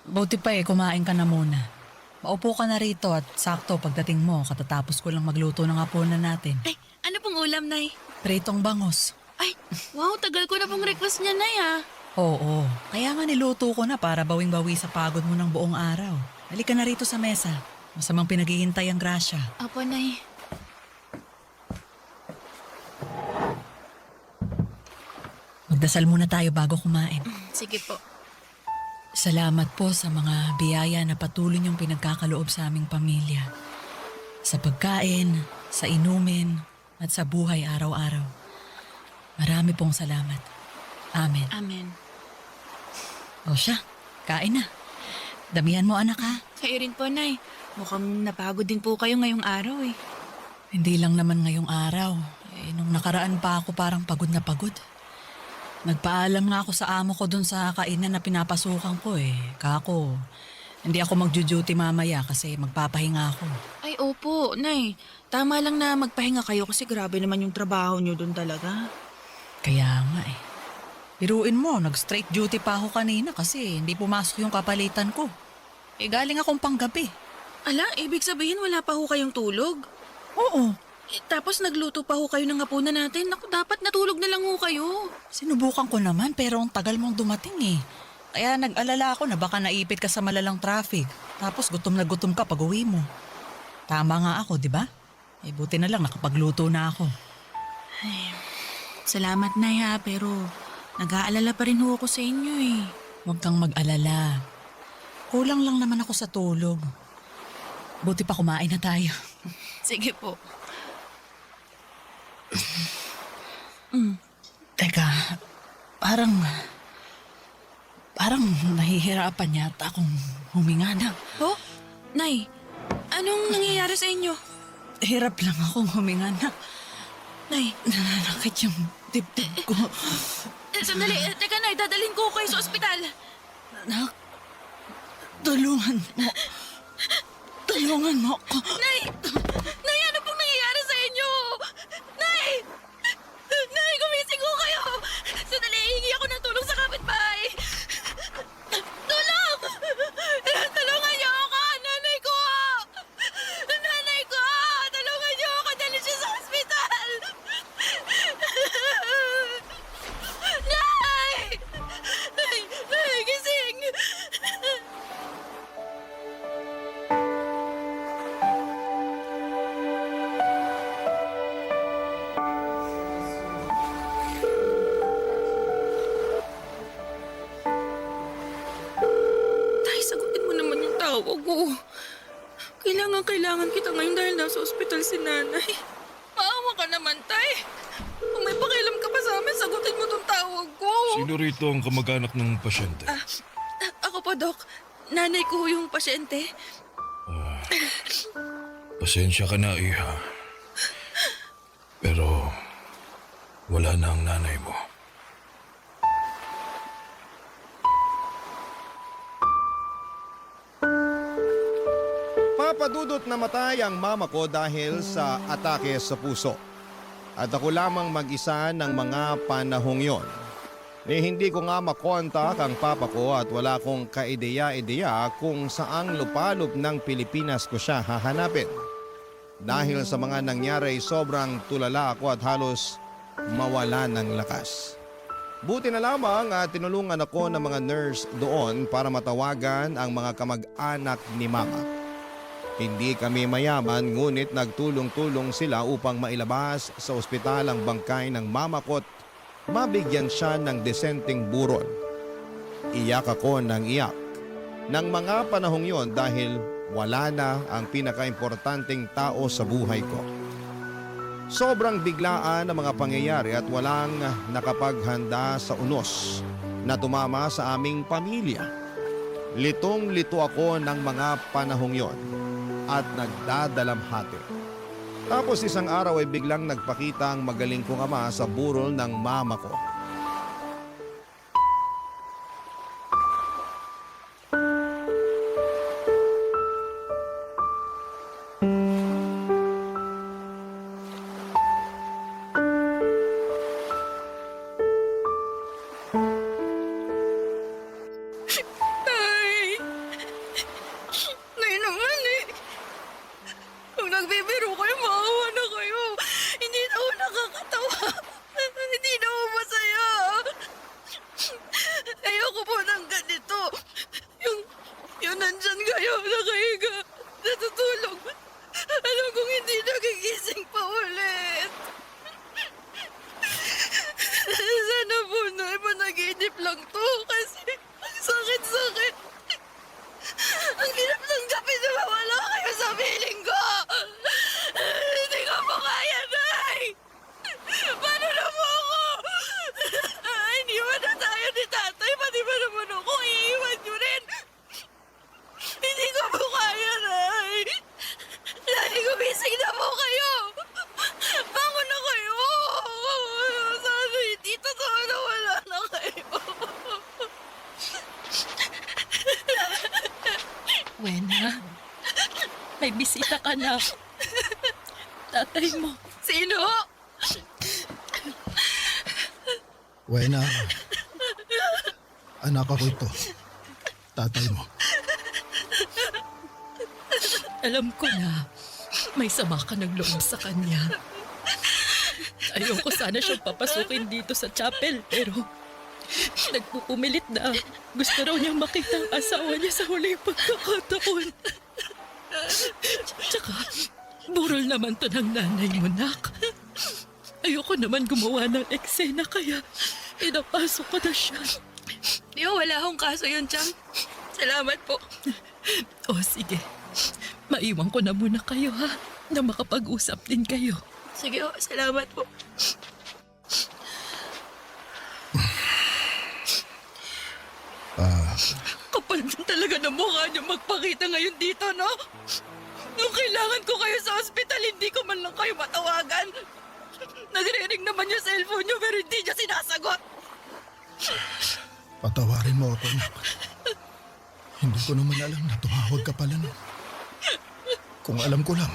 [SPEAKER 2] Buti pa kumain ka na muna. Maupo ka na rito at sakto pagdating mo, katatapos ko lang magluto ng hapunan natin.
[SPEAKER 6] Ay, ano pong ulam, Nay?
[SPEAKER 2] Pritong bangos.
[SPEAKER 6] Ay, wow, tagal ko na pong request niya, Nay ha.
[SPEAKER 2] Oo, kaya nga niluto ko na para bawing-bawi sa pagod mo ng buong araw. Halika na rito sa mesa. Masamang pinaghihintay ang grasya.
[SPEAKER 6] Apo, Nay.
[SPEAKER 2] Magdasal muna tayo bago kumain.
[SPEAKER 6] Sige po.
[SPEAKER 2] Salamat po sa mga biyaya na patuloy niyong pinagkakaloob sa aming pamilya. Sa pagkain, sa inumin, at sa buhay araw-araw. Marami pong salamat. Amen.
[SPEAKER 6] Amen.
[SPEAKER 2] O siya, kain na. Damihan mo anak ha.
[SPEAKER 6] Kayo rin po, Nay. Mukhang napagod din po kayo ngayong araw eh.
[SPEAKER 2] Hindi lang naman ngayong araw. Nung nakaraan pa ako parang pagod na pagod. Nagpaalam nga ako sa amo ko dun sa kainan na pinapasukan ko Kako, hindi ako mag-duty mamaya kasi magpapahinga ako.
[SPEAKER 6] Ay, opo, Nay. Tama lang na magpahinga kayo kasi grabe naman yung trabaho niyo dun talaga.
[SPEAKER 2] Kaya nga Biruin mo, nag-straight duty pa ako kanina kasi hindi pumasok yung kapalitan ko. Galing akong panggabi.
[SPEAKER 6] Ala, ibig sabihin wala pa ho kayong tulog?
[SPEAKER 2] Oo.
[SPEAKER 6] Tapos nagluto pa ho kayo ng hapunan natin. Naku, dapat natulog na lang ho kayo.
[SPEAKER 2] Sinubukan ko naman pero ang tagal mong dumating Kaya nag-alala ako na baka naipit ka sa malalang traffic. Tapos gutom na gutom ka pag uwi mo. Tama nga ako, di ba? Buti na lang nakapagluto na ako.
[SPEAKER 6] Ay, salamat, Nay ha, pero nag-aalala pa rin ho ako sa inyo
[SPEAKER 2] Huwag kang mag-alala. Kulang lang naman ako sa tulog. Buti pa kumain na tayo.
[SPEAKER 6] Sige po.
[SPEAKER 2] Teka, parang nahihirapan yata akong huminga na.
[SPEAKER 6] Oh, Nay, anong nangyayari sa inyo?
[SPEAKER 2] Hirap lang akong huminga na.
[SPEAKER 6] Nay,
[SPEAKER 2] Nananakit yung dibdib ko.
[SPEAKER 6] Sandali. Teka, Nay, dadalhin ko kayo sa ospital.
[SPEAKER 2] Anak, tulungan mo. Tulungan mo ako.
[SPEAKER 6] Nay! Nay, ano pong nangyayari sa inyo? Nay! Nay, gumising ko kayo! Sandali, hihingi ako ng tulong sa kapitbahay. Tulong! Tulungan niyo ako! Nanay ko! Nanay ko! Tulungan niyo ako! Dali siya sa ospital! Nay! Nay, gising! kailangan kita ngayon dahil nasa ospital si nanay. Maawa ka naman, Tay. Kung may pakialam ka pa sa amin, sagutin mo tong tawag ko.
[SPEAKER 7] Sino rito ang kamag-anak ng pasyente?
[SPEAKER 6] Ako po, Dok. Nanay ko yung pasyente.
[SPEAKER 7] Pasensya ka na, Iha. Pero wala na ang nanay mo.
[SPEAKER 1] Papadudot namatay ang mama ko dahil sa atake sa puso. At ako lamang mag-isa ng mga panahong yon. Hindi ko nga makontak ang papa ko at wala akong kaideya-ideya kung saang lupalop ng Pilipinas ko siya hahanapin. Dahil sa mga nangyari, sobrang tulala ako at halos mawala ng lakas. Buti na lamang at tinulungan ako ng mga nurse doon para matawagan ang mga kamag-anak ni mama. Hindi kami mayaman ngunit nagtulong-tulong sila upang mailabas sa ospital ang bangkay ng mama ko at mabigyan siya ng desenteng burol. Iyak ako ng iyak ng mga panahong yon dahil wala na ang pinakaimportanteng tao sa buhay ko. Sobrang biglaan ang mga pangyayari at walang nakapaghanda sa unos na tumama sa aming pamilya. Litong-lito ako ng mga panahong yon at nagdadalamhati. Tapos isang araw ay biglang nagpakita ang magaling kong ama sa burol ng mama ko.
[SPEAKER 6] Tay! Nay naman eh. Kung nagbibiro kayo, maawa na kayo. Hindi na ako nakakatawa. Hindi na ako masaya. Ayoko po ng ganito. Yung nandyan kayo, nakahiga, natutulog. Alam kong hindi nagigising pa ulit. Sana po na panaginip lang to kasi ang sakit-sakit. Ang hirap ng gabi na mawala kayo sa piling ko. Hindi ko po kaya, Nay. Paano na po ako? Iniwan na tayo ni tatay, pati ba naman ako, iiwan nyo rin. Hindi ko po kaya, Nay. Nay, gumising na po kayo. Bangon na kayo. Sana hindi totoo na wala na kayo.
[SPEAKER 3] Wena, may bisita ka na. Tatay mo.
[SPEAKER 6] Sino?
[SPEAKER 8] Wena, anak ako ito. Tatay mo.
[SPEAKER 3] Alam ko na, may sama ka ng loob sa kanya. Ayoko sana siyang papasukin dito sa chapel, pero nagpupumilit na gusto raw niyang makita ang asawa niya sa huling pagkakataon. Tsaka, burol naman to ng nanay mo, nak. Ayoko naman gumawa ng eksena kaya pinapasok ko na siya.
[SPEAKER 6] Di ba wala akong kaso yun, Chang? Salamat po.
[SPEAKER 3] O sige, maiwan ko na muna kayo ha, na makapag-usap din kayo.
[SPEAKER 6] Sige, salamat po.
[SPEAKER 3] Kapal din talaga ng mukha niyo magpakita ngayon dito, no? Nung kailangan ko kayo sa ospital, hindi ko man lang kayo matawagan. Nagre-ring naman yung cellphone niyo pero hindi niya sinasagot.
[SPEAKER 8] Patawarin mo ako, anak. Hindi ko naman alam na tumawag ka pala nun. Kung alam ko lang,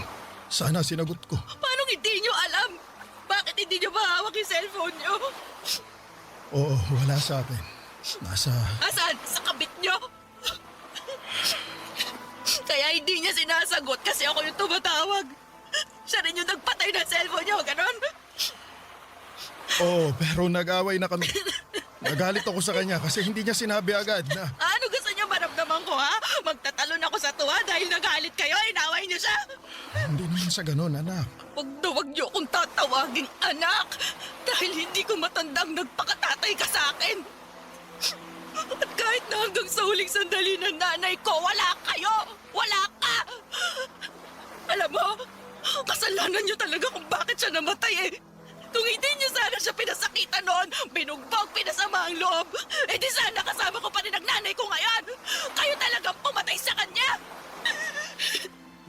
[SPEAKER 8] sana sinagot ko.
[SPEAKER 3] Paano hindi niyo alam? Bakit hindi niyo mahawak yung cellphone niyo?
[SPEAKER 8] Oo, wala sa akin.
[SPEAKER 3] Asan? Sa kabit niyo? Kaya hindi niya sinasagot kasi ako yung tumatawag. Siya rin yung nagpatay ng cellphone niyo, ganon?
[SPEAKER 8] Oo, pero nag-away na kami. Nagalit ako sa kanya kasi hindi niya sinabi agad na...
[SPEAKER 3] Ano gusto niyo maramdaman ko, ha? Magtatalon ako sa tuwa dahil nagalit kayo, inaway niyo siya.
[SPEAKER 8] Hindi naman sa ganun, anak.
[SPEAKER 3] Huwag niyo akong tatawaging anak dahil hindi ko matandang nagpakatatay ka sa akin. At kahit na hanggang sa huling sandali ng nanay ko, wala kayo! Wala ka! mo? Kasalanan niyo talaga kung bakit siya namatay eh. Kung hindi niyo sana siya pinasakitan noon, binugbog, pinasama ang loob, eh di sana kasama ko pa rin ang nanay ko ngayon. Kayo talagang pumatay sa kanya.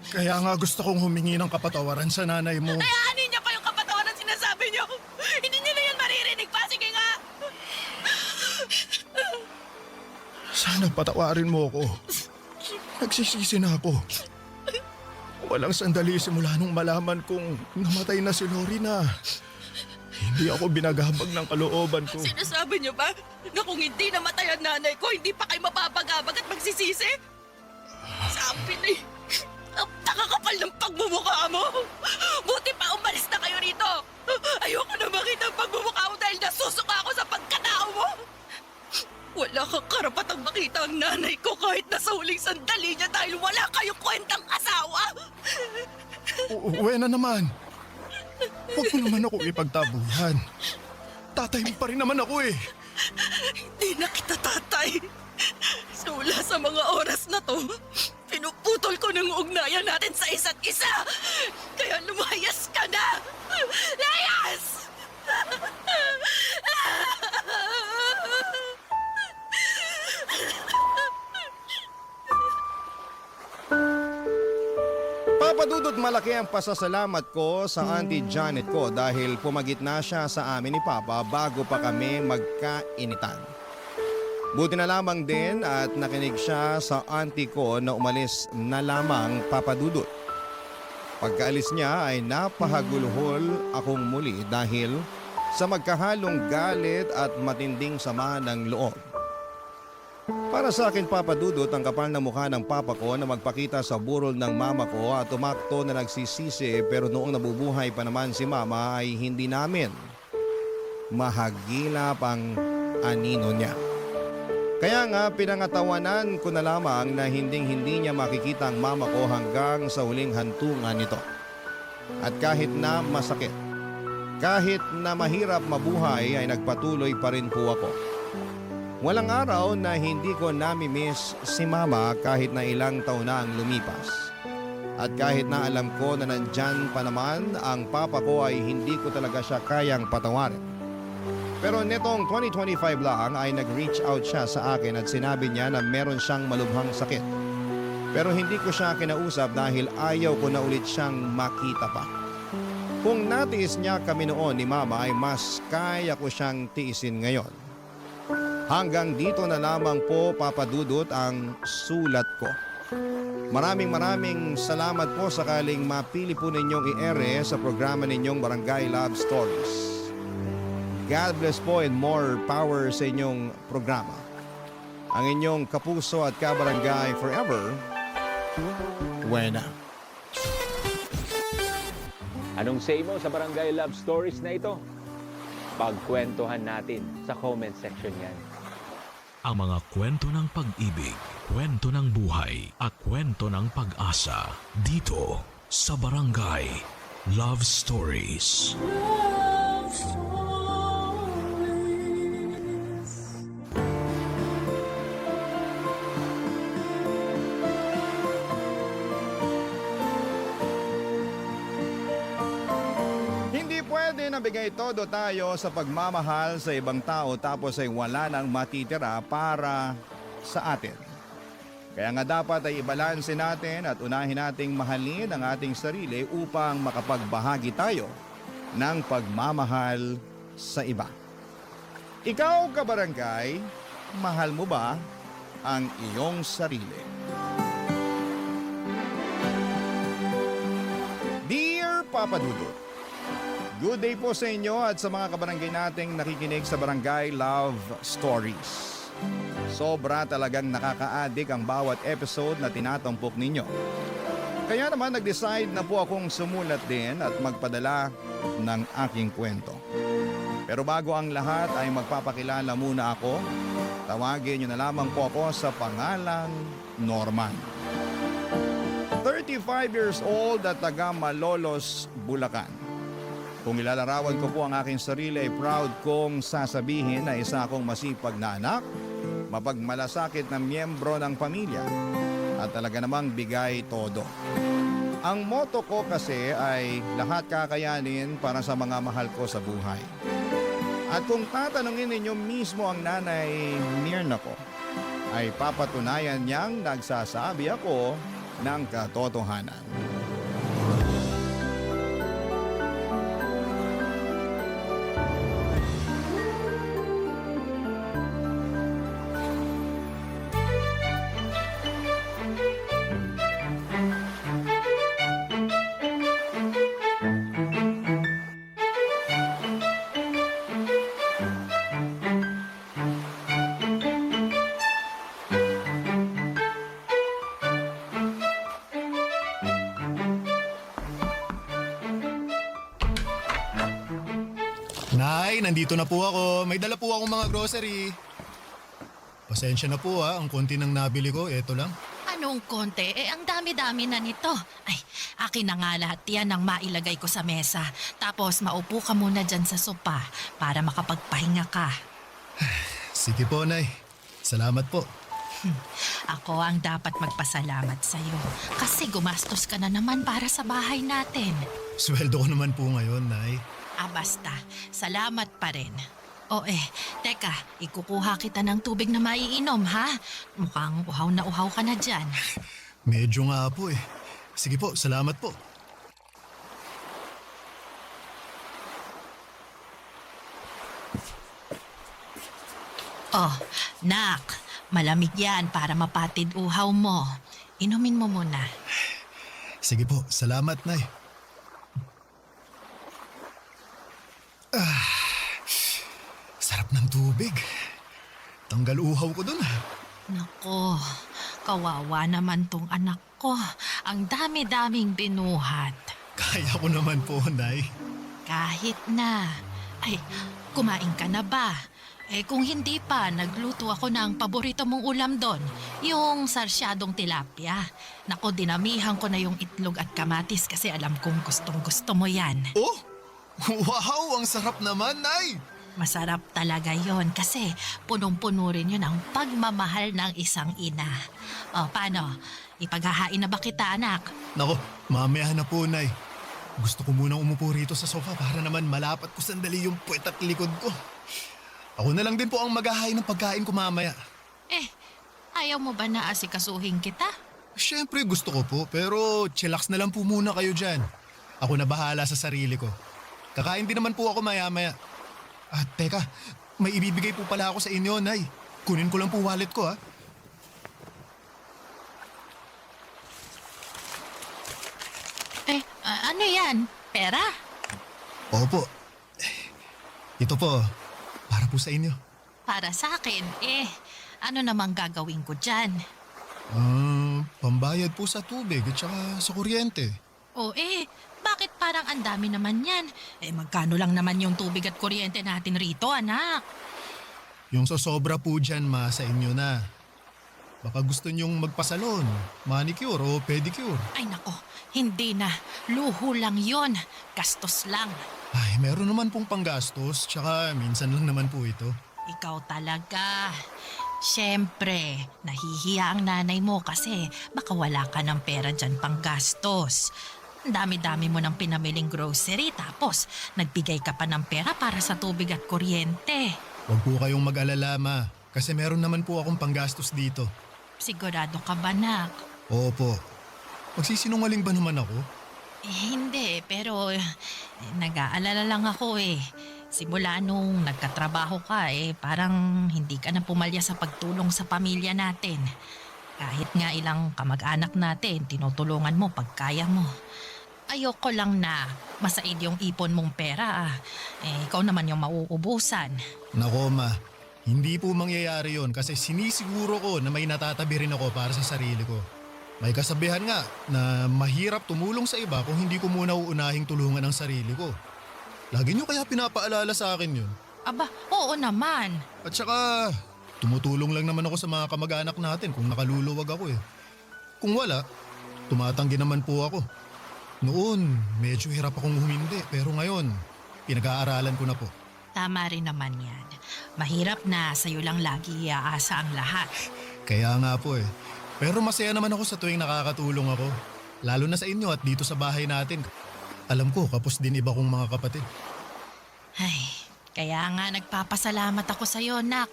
[SPEAKER 8] Kaya nga gusto kong humingi ng kapatawaran sa nanay mo.
[SPEAKER 3] Ay, aanin niya pa yung kapatawan ang sinasabi niyo. Hindi niyo na yan maririnig pa. Sige nga.
[SPEAKER 8] Sana patawarin mo ako. Nagsisisi na ako. Walang sandali simula nung malaman kong namatay na si Lori na hindi ako binagabag ng kalooban ko.
[SPEAKER 3] Sinasabi niyo ba na kung hindi namatay ang nanay ko, hindi pa kayo mapapagabag at magsisisi? Sabi na ang nakakapal ng pagmumukha mo. Buti pa umalis na kayo rito. Ayoko na makita ang pagmumukha mo dahil nasusuka ako sa pagkatao mo. Wala kang karapatang makita ang nanay ko kahit nasa huling sandali niya dahil wala kayong kwentang asawa.
[SPEAKER 8] Uwe na naman. Huwag mo naman ako ipagtabuhan. Tatay mo pa rin naman ako eh.
[SPEAKER 3] Hindi na kita tatay. Sula sa mga oras na to, pinuputol ko ng ugnayan natin sa isa't isa. Kaya lumayas ka na. Layas!
[SPEAKER 1] Papadudot malaki ang pasasalamat ko sa Auntie Janet ko dahil pumagitna siya sa amin ni Papa bago pa kami magkainitan. Buti na lamang din at nakinig siya sa auntie ko na umalis na lamang papadudot. Pagkaalis niya ay napahagulhol akong muli dahil sa magkahalong galit at matinding sama ng loob. Para sa akin papadudot ang kapal na mukha ng papa ko na magpakita sa burol ng mama ko at tumakto na nagsisisi pero noong nabubuhay pa naman si mama ay hindi namin mahagilap ang anino niya. Kaya nga pinangatawanan ko na lamang na hinding-hindi niya makikita ang mama ko hanggang sa huling hantungan nito. At kahit na masakit, kahit na mahirap mabuhay ay nagpatuloy pa rin po ako. Walang araw na hindi ko nami-miss si mama kahit na ilang taon na ang lumipas. At kahit na alam ko na nandyan pa naman ang papa ko ay hindi ko talaga siya kayang patawarin. Pero netong 2025 lang ay nag-reach out siya sa akin at sinabi niya na meron siyang malubhang sakit. Pero hindi ko siya kinausap dahil ayaw ko na ulit siyang makita pa. Kung natiis niya kami noon ni mama ay mas kaya ko siyang tiisin ngayon. Hanggang dito na lamang po papadudot ang sulat ko. Maraming salamat po sakaling mapili po ninyong i-ere sa programa ninyong Barangay Love Stories. God bless po and more power sa inyong programa. Ang inyong kapuso at kabarangay forever, Wena.
[SPEAKER 9] Anong say mo sa Barangay Love Stories na ito? Pagkwentuhan natin sa comment section yan.
[SPEAKER 5] Ang mga kwento ng pag-ibig, kwento ng buhay, at kwento ng pag-asa dito sa Barangay Love Stories.
[SPEAKER 1] Nabigay todo tayo sa pagmamahal sa ibang tao tapos ay wala nang matitira para sa atin. Kaya nga dapat ay ibalanse natin at unahin nating mahalin ang ating sarili upang makapagbahagi tayo ng pagmamahal sa iba. Ikaw, kabarangay, mahal mo ba ang iyong sarili? Dear Papa Dudut, good day po sa inyo at sa mga kabarangay nating nakikinig sa Barangay Love Stories. Sobra talagang nakaka-addict ang bawat episode na tinatampok ninyo. Kaya naman nag-decide na po akong sumulat din at magpadala ng aking kwento. Pero bago ang lahat ay magpapakilala muna ako. Tawagin niyo na lamang po ako sa pangalang Norman. 35 years old at taga Malolos, Bulacan. Kung ilalarawan ko po ang aking sarili ay proud kong sasabihin na isa akong masipag na anak, mapagmalasakit na miyembro ng pamilya at talaga namang bigay todo. Ang motto ko kasi ay lahat kakayanin para sa mga mahal ko sa buhay. At kung tatanungin ninyo mismo ang nanay Mirna ko, ay papatunayan niyang nagsasabi ako ng katotohanan.
[SPEAKER 8] Nay, nandito na po ako. May dala po akong mga grocery. Pasensya na po ang konti ng nabili ko, eto lang.
[SPEAKER 6] Anong konti? Ang dami-dami na nito. Ay, akin na nga lahat yan ang mailagay ko sa mesa. Tapos maupo ka muna dyan sa sopa para makapagpahinga ka.
[SPEAKER 8] Sige po, Nay. Salamat po.
[SPEAKER 6] Ako ang dapat magpasalamat sa'yo. Kasi gumastos ka na naman para sa bahay natin.
[SPEAKER 8] Sweldo ko naman po ngayon, Nay.
[SPEAKER 6] Basta. Salamat pa rin. Teka, ikukuha kita ng tubig na maiinom, ha? Mukhang uhaw na uhaw ka na dyan.
[SPEAKER 8] Medyo nga po eh. Sige po, salamat po.
[SPEAKER 6] Nak, malamig yan para mapatid uhaw mo. Inumin mo muna.
[SPEAKER 8] Sige po, salamat, Nay. Sarap ng tubig. Tanggal uhaw ko dun.
[SPEAKER 6] Nako, kawawa naman tong anak ko. Ang dami-daming binuhat.
[SPEAKER 8] Kaya ko naman po, Nay.
[SPEAKER 6] Kahit na. Ay, kumain ka na ba? Kung hindi pa, nagluto ako ng paborito mong ulam doon. Yung sarsyadong tilapia. Nako, dinamihan ko na yung itlog at kamatis kasi alam kong gustong-gusto mo yan.
[SPEAKER 8] Oh! Wow! Ang sarap naman, Nay!
[SPEAKER 6] Masarap talaga yon kasi punong-puno rin yun ang pagmamahal ng isang ina. Paano? Ipaghahain na ba kita, anak?
[SPEAKER 8] Nako, mamaya na po, Nay. Gusto ko munang umupo rito sa sofa para naman malapat ko sandali yung puwet at likod ko. Ako na lang din po ang maghahain ng pagkain ko mamaya.
[SPEAKER 6] Ayaw mo ba na asikasuhin kita?
[SPEAKER 8] Siyempre gusto ko po, pero chillax na lang po muna kayo dyan. Ako na bahala sa sarili ko. Kakain din naman po ako maya-maya. At teka, may ibibigay po pala ako sa inyo, Nay. Kunin ko lang po wallet ko, ha?
[SPEAKER 6] Ano yan? Pera?
[SPEAKER 8] Opo. Ito po, para po sa inyo.
[SPEAKER 6] Para sa akin, ano namang gagawin ko dyan?
[SPEAKER 8] Pambayad po sa tubig at saka sa kuryente.
[SPEAKER 6] Bakit parang ang dami naman yan? Magkano lang naman yung tubig at kuryente natin rito, anak?
[SPEAKER 8] Yung sosobra po dyan, ma, sa inyo na. Baka gusto nyong magpasalon, manicure o pedicure.
[SPEAKER 6] Ay nako, hindi na. Luho lang yon. Gastos lang.
[SPEAKER 8] Ay, meron naman pong panggastos, tsaka minsan lang naman po ito.
[SPEAKER 6] Ikaw talaga. Siyempre, nahihiya ang nanay mo kasi baka wala ka ng pera dyan pang gastos. Ang dami-dami mo ng pinamiling grocery tapos nagbigay ka pa ng pera para sa tubig at kuryente.
[SPEAKER 8] Huwag po kayong mag-alala, ma, kasi meron naman po akong panggastos dito.
[SPEAKER 6] Sigurado ka ba, nak?
[SPEAKER 8] Opo. Magsisinungaling ba naman ako?
[SPEAKER 6] Hindi, pero nag-aalala lang ako Simula nung nagkatrabaho ka parang hindi ka na pumalya sa pagtulong sa pamilya natin. Kahit nga ilang kamag-anak natin, tinutulungan mo pag kaya mo. Ayoko lang na masaid yung ipon mong pera. Ikaw naman yung mauubusan.
[SPEAKER 8] Nako, ma, hindi po mangyayari yon kasi sinisiguro ko na may natatabi rin ako para sa sarili ko. May kasabihan nga na mahirap tumulong sa iba kung hindi ko muna uunahing tulungan ang sarili ko. Lagi nyo kaya pinapaalala sa akin yun.
[SPEAKER 6] Aba, oo naman.
[SPEAKER 8] At saka, tumutulong lang naman ako sa mga kamag-anak natin kung nakaluluwag ako Kung wala, tumatanggi naman po ako. Noon, medyo hirap akong humindi pero ngayon, pinag-aaralan ko na po.
[SPEAKER 6] Tama rin naman yan. Mahirap na sa'yo lang lagi iaasa ang lahat.
[SPEAKER 8] Kaya nga po Pero masaya naman ako sa tuwing nakakatulong ako. Lalo na sa inyo at dito sa bahay natin. Alam ko, kapos din iba kong mga kapatid.
[SPEAKER 6] Ay, kaya nga nagpapasalamat ako sa'yo, Nak.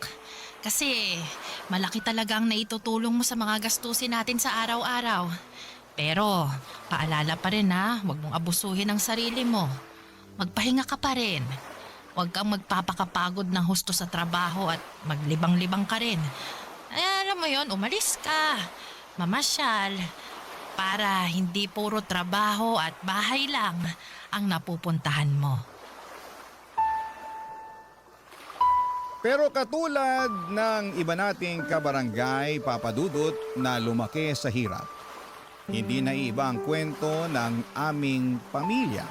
[SPEAKER 6] Kasi malaki talagang naitutulong mo sa mga gastusin natin sa araw-araw. Pero paalala pa rin ha, huwag mong abusuhin ang sarili mo. Magpahinga ka pa rin. Huwag kang magpapakapagod ng husto sa trabaho at maglibang-libang ka rin. Ay, alam mo yon, umalis ka, mamasyal, para hindi puro trabaho at bahay lang ang napupuntahan mo.
[SPEAKER 1] Pero katulad ng iba nating kabarangay, Papa Dudut, na lumaki sa hirap, hindi na iba ang kwento ng aming pamilya.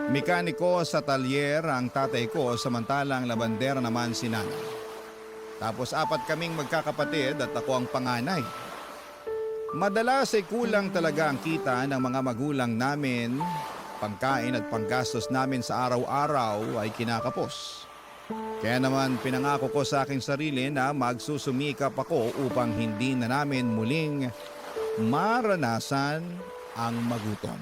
[SPEAKER 1] Mekaniko sa talyer ang tatay ko, samantalang labandera naman si nanay. Tapos 4 kaming magkakapatid at ako ang panganay. Madalas ay kulang talaga ang kita ng mga magulang namin. Pangkain at panggastos namin sa araw-araw ay kinakapos. Kaya naman pinangako ko sa aking sarili na magsusumikap ako upang hindi na namin muling maranasan ang magutom.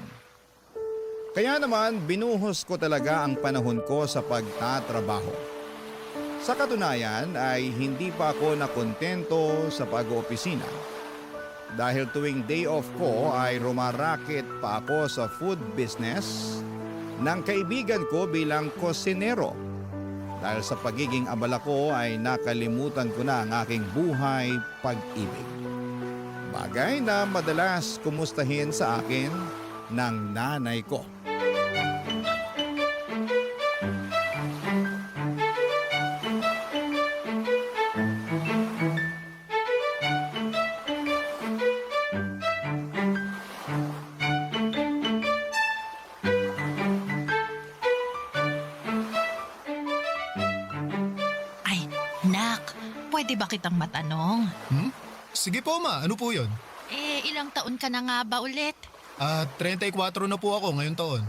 [SPEAKER 1] Kaya naman binuhos ko talaga ang panahon ko sa pagtatrabaho. Sa katunayan ay hindi pa ako nakontento sa pag-oopisina. Dahil tuwing day off ko ay rumaraket pa ako sa food business ng kaibigan ko bilang kosinero. Dahil sa pagiging abala ko ay nakalimutan ko na ang aking buhay pag-ibig. Bagay na madalas kumustahin sa akin ng nanay ko.
[SPEAKER 6] Ay, Nak, pwede ba kitang matanong?
[SPEAKER 8] Sige po ma, ano po yun?
[SPEAKER 6] Ilang taon ka na nga ba ulit?
[SPEAKER 8] 34 na po ako ngayon taon.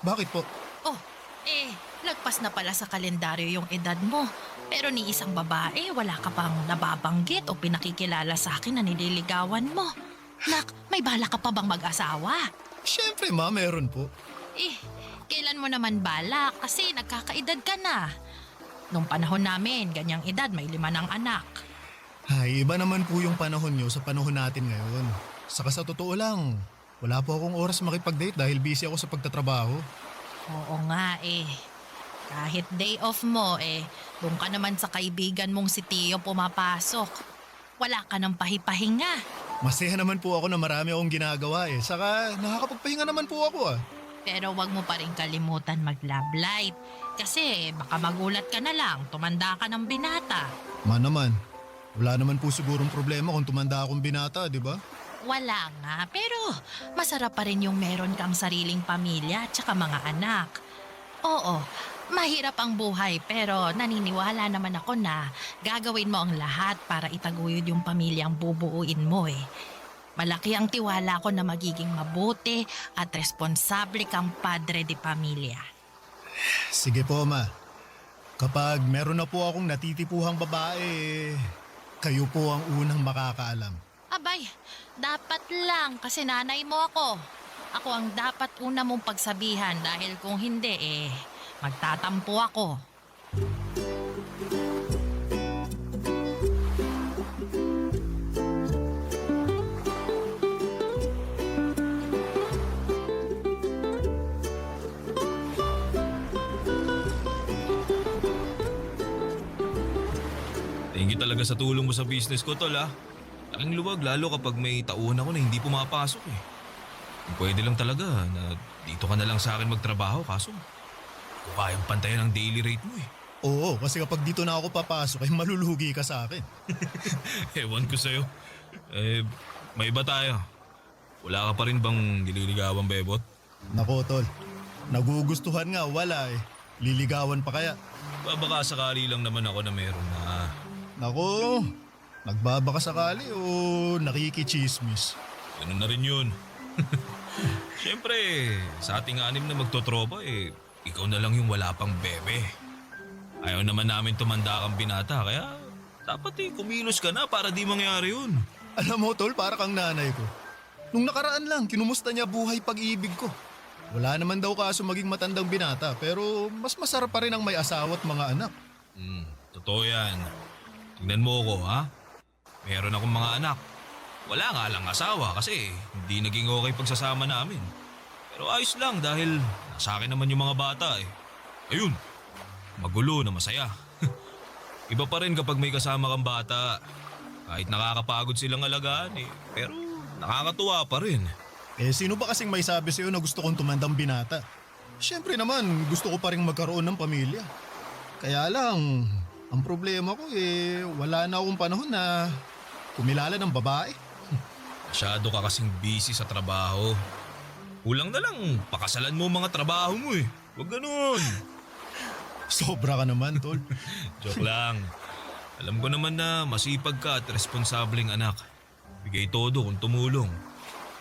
[SPEAKER 8] Bakit po?
[SPEAKER 6] Oh, lagpas na pala sa kalendaryo yung edad mo. Pero ni isang babae, wala ka pang nababanggit o pinakikilala sa akin na nililigawan mo. Nak, may bala ka pa bang mag-asawa?
[SPEAKER 8] Siyempre ma, meron po.
[SPEAKER 6] Kailan mo naman bala? Kasi nagkakaedad ka na. Nung panahon namin, ganyang edad, may 5 ng anak.
[SPEAKER 8] Ay, iba naman po yung panahon nyo sa panahon natin ngayon. Saka sa totoo lang, wala po akong oras makipag-date dahil busy ako sa pagtatrabaho.
[SPEAKER 6] Oo nga Kahit day off mo doon ka naman sa kaibigan mong si Tio pumapasok. Wala ka ng pahipahinga.
[SPEAKER 8] Masaya naman po ako na marami akong ginagawa Saka nakakapagpahinga naman po ako
[SPEAKER 6] Pero wag mo pa rin kalimutan mag-love light. Kasi baka magulat ka na lang, tumanda ka ng binata.
[SPEAKER 8] Ma naman, wala naman po sigurong problema kung tumanda akong binata, di ba?
[SPEAKER 6] Wala nga, pero masarap pa rin yung meron kang sariling pamilya at saka mga anak. Oo, mahirap ang buhay pero naniniwala naman ako na gagawin mo ang lahat para itaguyod yung pamilyang bubuuin mo Malaki ang tiwala ko na magiging mabuti at responsable kang padre de pamilya.
[SPEAKER 8] Sige po, ma. Kapag meron na po akong natitipuhang babae, kayo po ang unang makakaalam.
[SPEAKER 6] Abay, dapat lang kasi nanay mo ako. Ako ang dapat una mong pagsabihan dahil kung hindi magtatampo ako.
[SPEAKER 7] Thank you talaga sa tulong mo sa business ko, tol Laking luwag lalo kapag may tauhan ako na hindi pumapasok Pwede lang talaga na dito ka na lang sa akin magtrabaho kaso kung kayang pantayan ang daily rate mo
[SPEAKER 8] Oo, kasi kapag dito na ako papasok ay malulugi ka sa akin.
[SPEAKER 7] Ewan ko sa'yo. May iba tayo. Wala ka pa rin bang nililigawan, bebot?
[SPEAKER 8] Nako, tol. Nagugustuhan nga, wala Liligawan pa kaya?
[SPEAKER 7] Baka sakali lang naman ako na meron na.
[SPEAKER 8] Nako, nagbabaka sakali o nakikichismis?
[SPEAKER 7] Ganun na rin yun. Siyempre, sa ating 6 na magtotropa ikaw na lang yung wala pang bebe. Ayaw naman namin tumanda kang binata kaya dapat kumilos ka na para di mangyari yun.
[SPEAKER 8] Alam mo, tol, para kang nanay ko. Nung nakaraan lang, kinumusta niya buhay pag-ibig ko. Wala naman daw kaso maging matandang binata pero mas masarap pa rin ang may asawa at mga anak.
[SPEAKER 7] Totoo yan. Tingnan mo ako, ha? Meron akong mga anak. Wala nga lang asawa kasi hindi naging okay pagsasama namin. Pero ayos lang dahil nasa akin naman yung mga bata eh. Ayun, magulo na masaya. Iba pa rin kapag may kasama kang bata. Kahit nakakapagod silang alagaan eh. Pero nakakatuwa pa rin.
[SPEAKER 8] Sino ba kasing may sabi sa'yo na gusto kong tumandang binata? Siyempre naman, gusto ko pa rin magkaroon ng pamilya. Kaya lang, ang problema ko wala na akong panahon na kumilala ng babae.
[SPEAKER 7] Masyado ka kasing busy sa trabaho. Kulang na lang, pakasalan mo mga trabaho mo eh. Huwag ganun.
[SPEAKER 8] Sobra ka naman, tol.
[SPEAKER 7] Joke lang. Alam ko naman na masipag ka at responsableng anak. Bigay todo kung tumulong.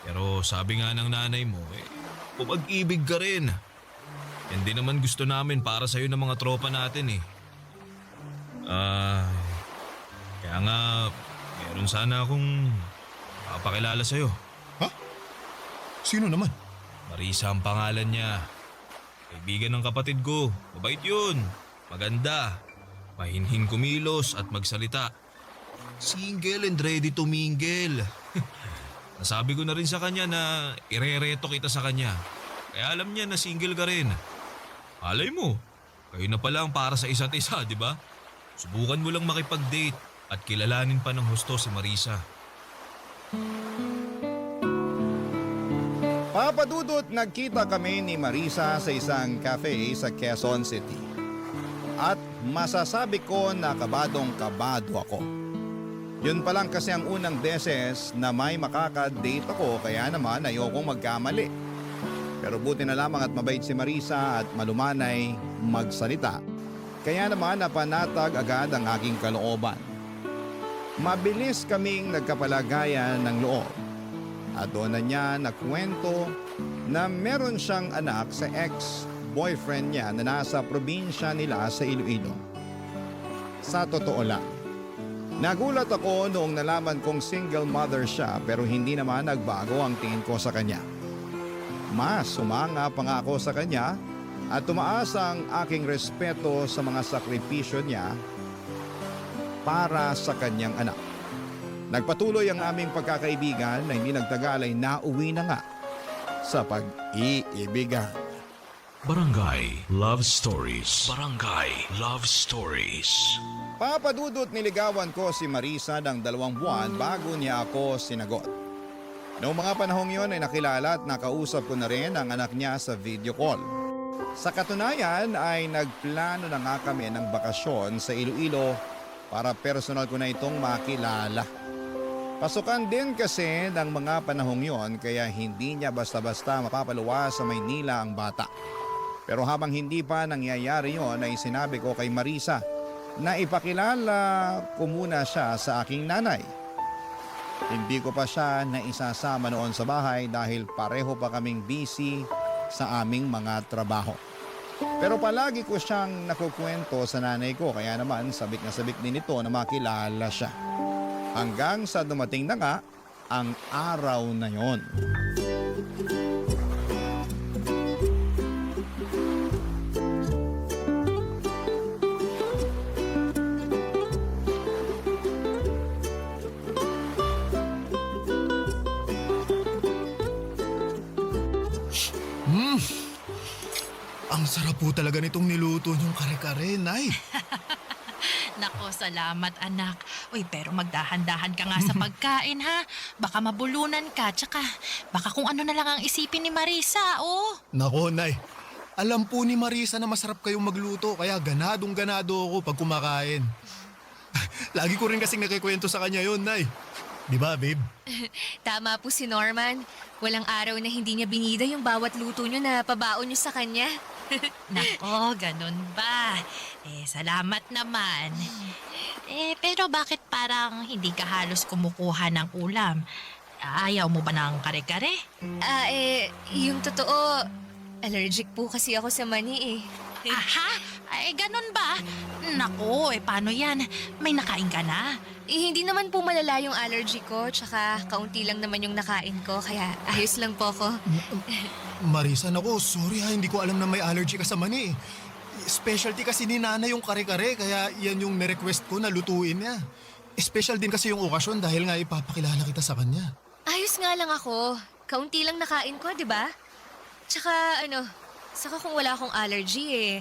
[SPEAKER 7] Pero sabi nga ng nanay mo, pumag-ibig ka rin. Yan din naman gusto namin para sa'yo ng mga tropa natin eh. Kaya nga, meron sana akong papakilala sa'yo.
[SPEAKER 8] Ha? Sino naman?
[SPEAKER 7] Marisa ang pangalan niya. Kaibigan ng kapatid ko. Mabait yun. Maganda. Mahinhin kumilos at magsalita. Single and ready to mingle. Nasabi ko na rin sa kanya na irereto kita sa kanya. Kaya alam niya na single ka rin. Alay mo, kayo na pala ang para sa isa't isa, di ba? Subukan mo lang makipag-date at kilalanin pa ng husto si Marisa.
[SPEAKER 1] Papadudot, nagkita kami ni Marisa sa isang cafe sa Quezon City. At masasabi ko na kabadong-kabado ako. Yun pa lang kasi ang unang beses na may makaka-date ako kaya naman ayokong magkamali. Pero buti na lamang at mabait si Marisa at malumanay magsalita. Kaya naman napanatag agad ang aking kalooban. Mabilis kaming nagkapalagayan ng loob. At doon na niya nakwento na meron siyang anak sa ex-boyfriend niya na nasa probinsya nila sa Iloilo. Sa totoo lang, nagulat ako noong nalaman kong single mother siya pero hindi naman nagbago ang tingin ko sa kanya. Mas sumanga pa nga ako sa kanya at tumaas ang aking respeto sa mga sakripisyo niya para sa kanyang anak. Nagpatuloy ang aming pagkakaibigan na hindi nagtagal ay nauwi na nga sa pag-iibigan.
[SPEAKER 5] Barangay Love Stories. Barangay Love Stories.
[SPEAKER 1] Papadudot, niligawan ko si Marisa ng 2 buwan bago niya ako sinagot. Noong mga panahong yon ay nakilala at nakausap ko na rin ang anak niya sa video call. Sa katunayan ay nagplano na nga kami ng bakasyon sa Iloilo para personal ko na itong makilala. Pasukan din kasi ng mga panahong yon kaya hindi niya basta-basta mapapaluwas sa Maynila ang bata. Pero habang hindi pa nangyayari yon ay sinabi ko kay Marisa na ipakilala ko muna siya sa aking nanay. Hindi ko pa siya naisasama noon sa bahay dahil pareho pa kaming busy sa aming mga trabaho. Pero palagi ko siyang nakukwento sa nanay ko kaya naman sabik na sabik din ito na makilala siya. Hanggang sa dumating na nga ang araw na yon.
[SPEAKER 8] Ang sarap po talaga nitong niluto niyong kare-kare, Nay.
[SPEAKER 6] Nako, salamat anak. Uy, pero magdahan-dahan ka nga sa pagkain ha. Baka mabulunan ka, tsaka baka kung ano na lang ang isipin ni Marisa, oh.
[SPEAKER 8] Nako, Nay. Alam po ni Marisa na masarap kayong magluto kaya ganadong-ganado ako pag kumakain. Lagi ko rin kasing nakikwento sa kanya yon, Nay. Di ba, babe?
[SPEAKER 10] Tama po si Norman. Walang araw na hindi niya binida yung bawat luto niyo na pabaon niyo sa kanya.
[SPEAKER 6] Nako, ganun ba? Salamat naman. Pero bakit parang hindi ka halos kumukuha ng ulam? Ayaw mo ba ng kare-kare?
[SPEAKER 10] Yung totoo, allergic po kasi ako sa mani eh.
[SPEAKER 6] Aha!
[SPEAKER 3] Ay, ganun ba? Naku, paano yan? May nakain ka na?
[SPEAKER 10] Hindi naman po malala yung allergy ko, tsaka kaunti lang naman yung nakain ko, kaya ayos lang po ko.
[SPEAKER 8] Marisa, naku, sorry ha, hindi ko alam na may allergy ka sa mani. Specialty kasi ni Nana yung kare-kare, kaya yan yung nirequest ko na lutuin niya. Special din kasi yung okasyon dahil nga ipapakilala kita sa kanya.
[SPEAKER 10] Ayos nga lang ako. Kaunti lang nakain ko, di ba? Tsaka saka kung wala akong allergy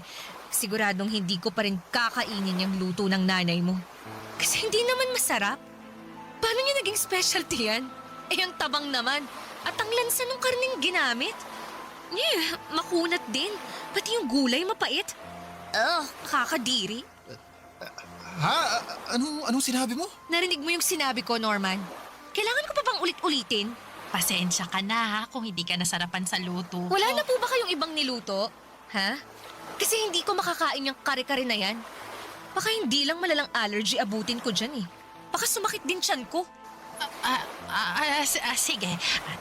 [SPEAKER 10] siguradong hindi ko pa rin kakainin yung luto ng nanay mo. Kasi hindi naman masarap. Paano niya naging specialty yan? Ang tabang naman. At ang lansa ng karning ginamit. Makunat din. Pati yung gulay mapait. Kakadiri.
[SPEAKER 8] Ha? Anong sinabi mo?
[SPEAKER 10] Narinig mo yung sinabi ko, Norman? Kailangan ko pa bang ulit-ulitin?
[SPEAKER 3] Pasensya ka na ha kung hindi ka nasarapan sa luto ko.
[SPEAKER 10] Wala na po ba kayong ibang niluto? Ha? Kasi hindi ko makakain yung kare-kare na yan. Baka hindi lang malalang allergy abutin ko dyan eh. Baka sumakit din tiyan ko.
[SPEAKER 3] Sige.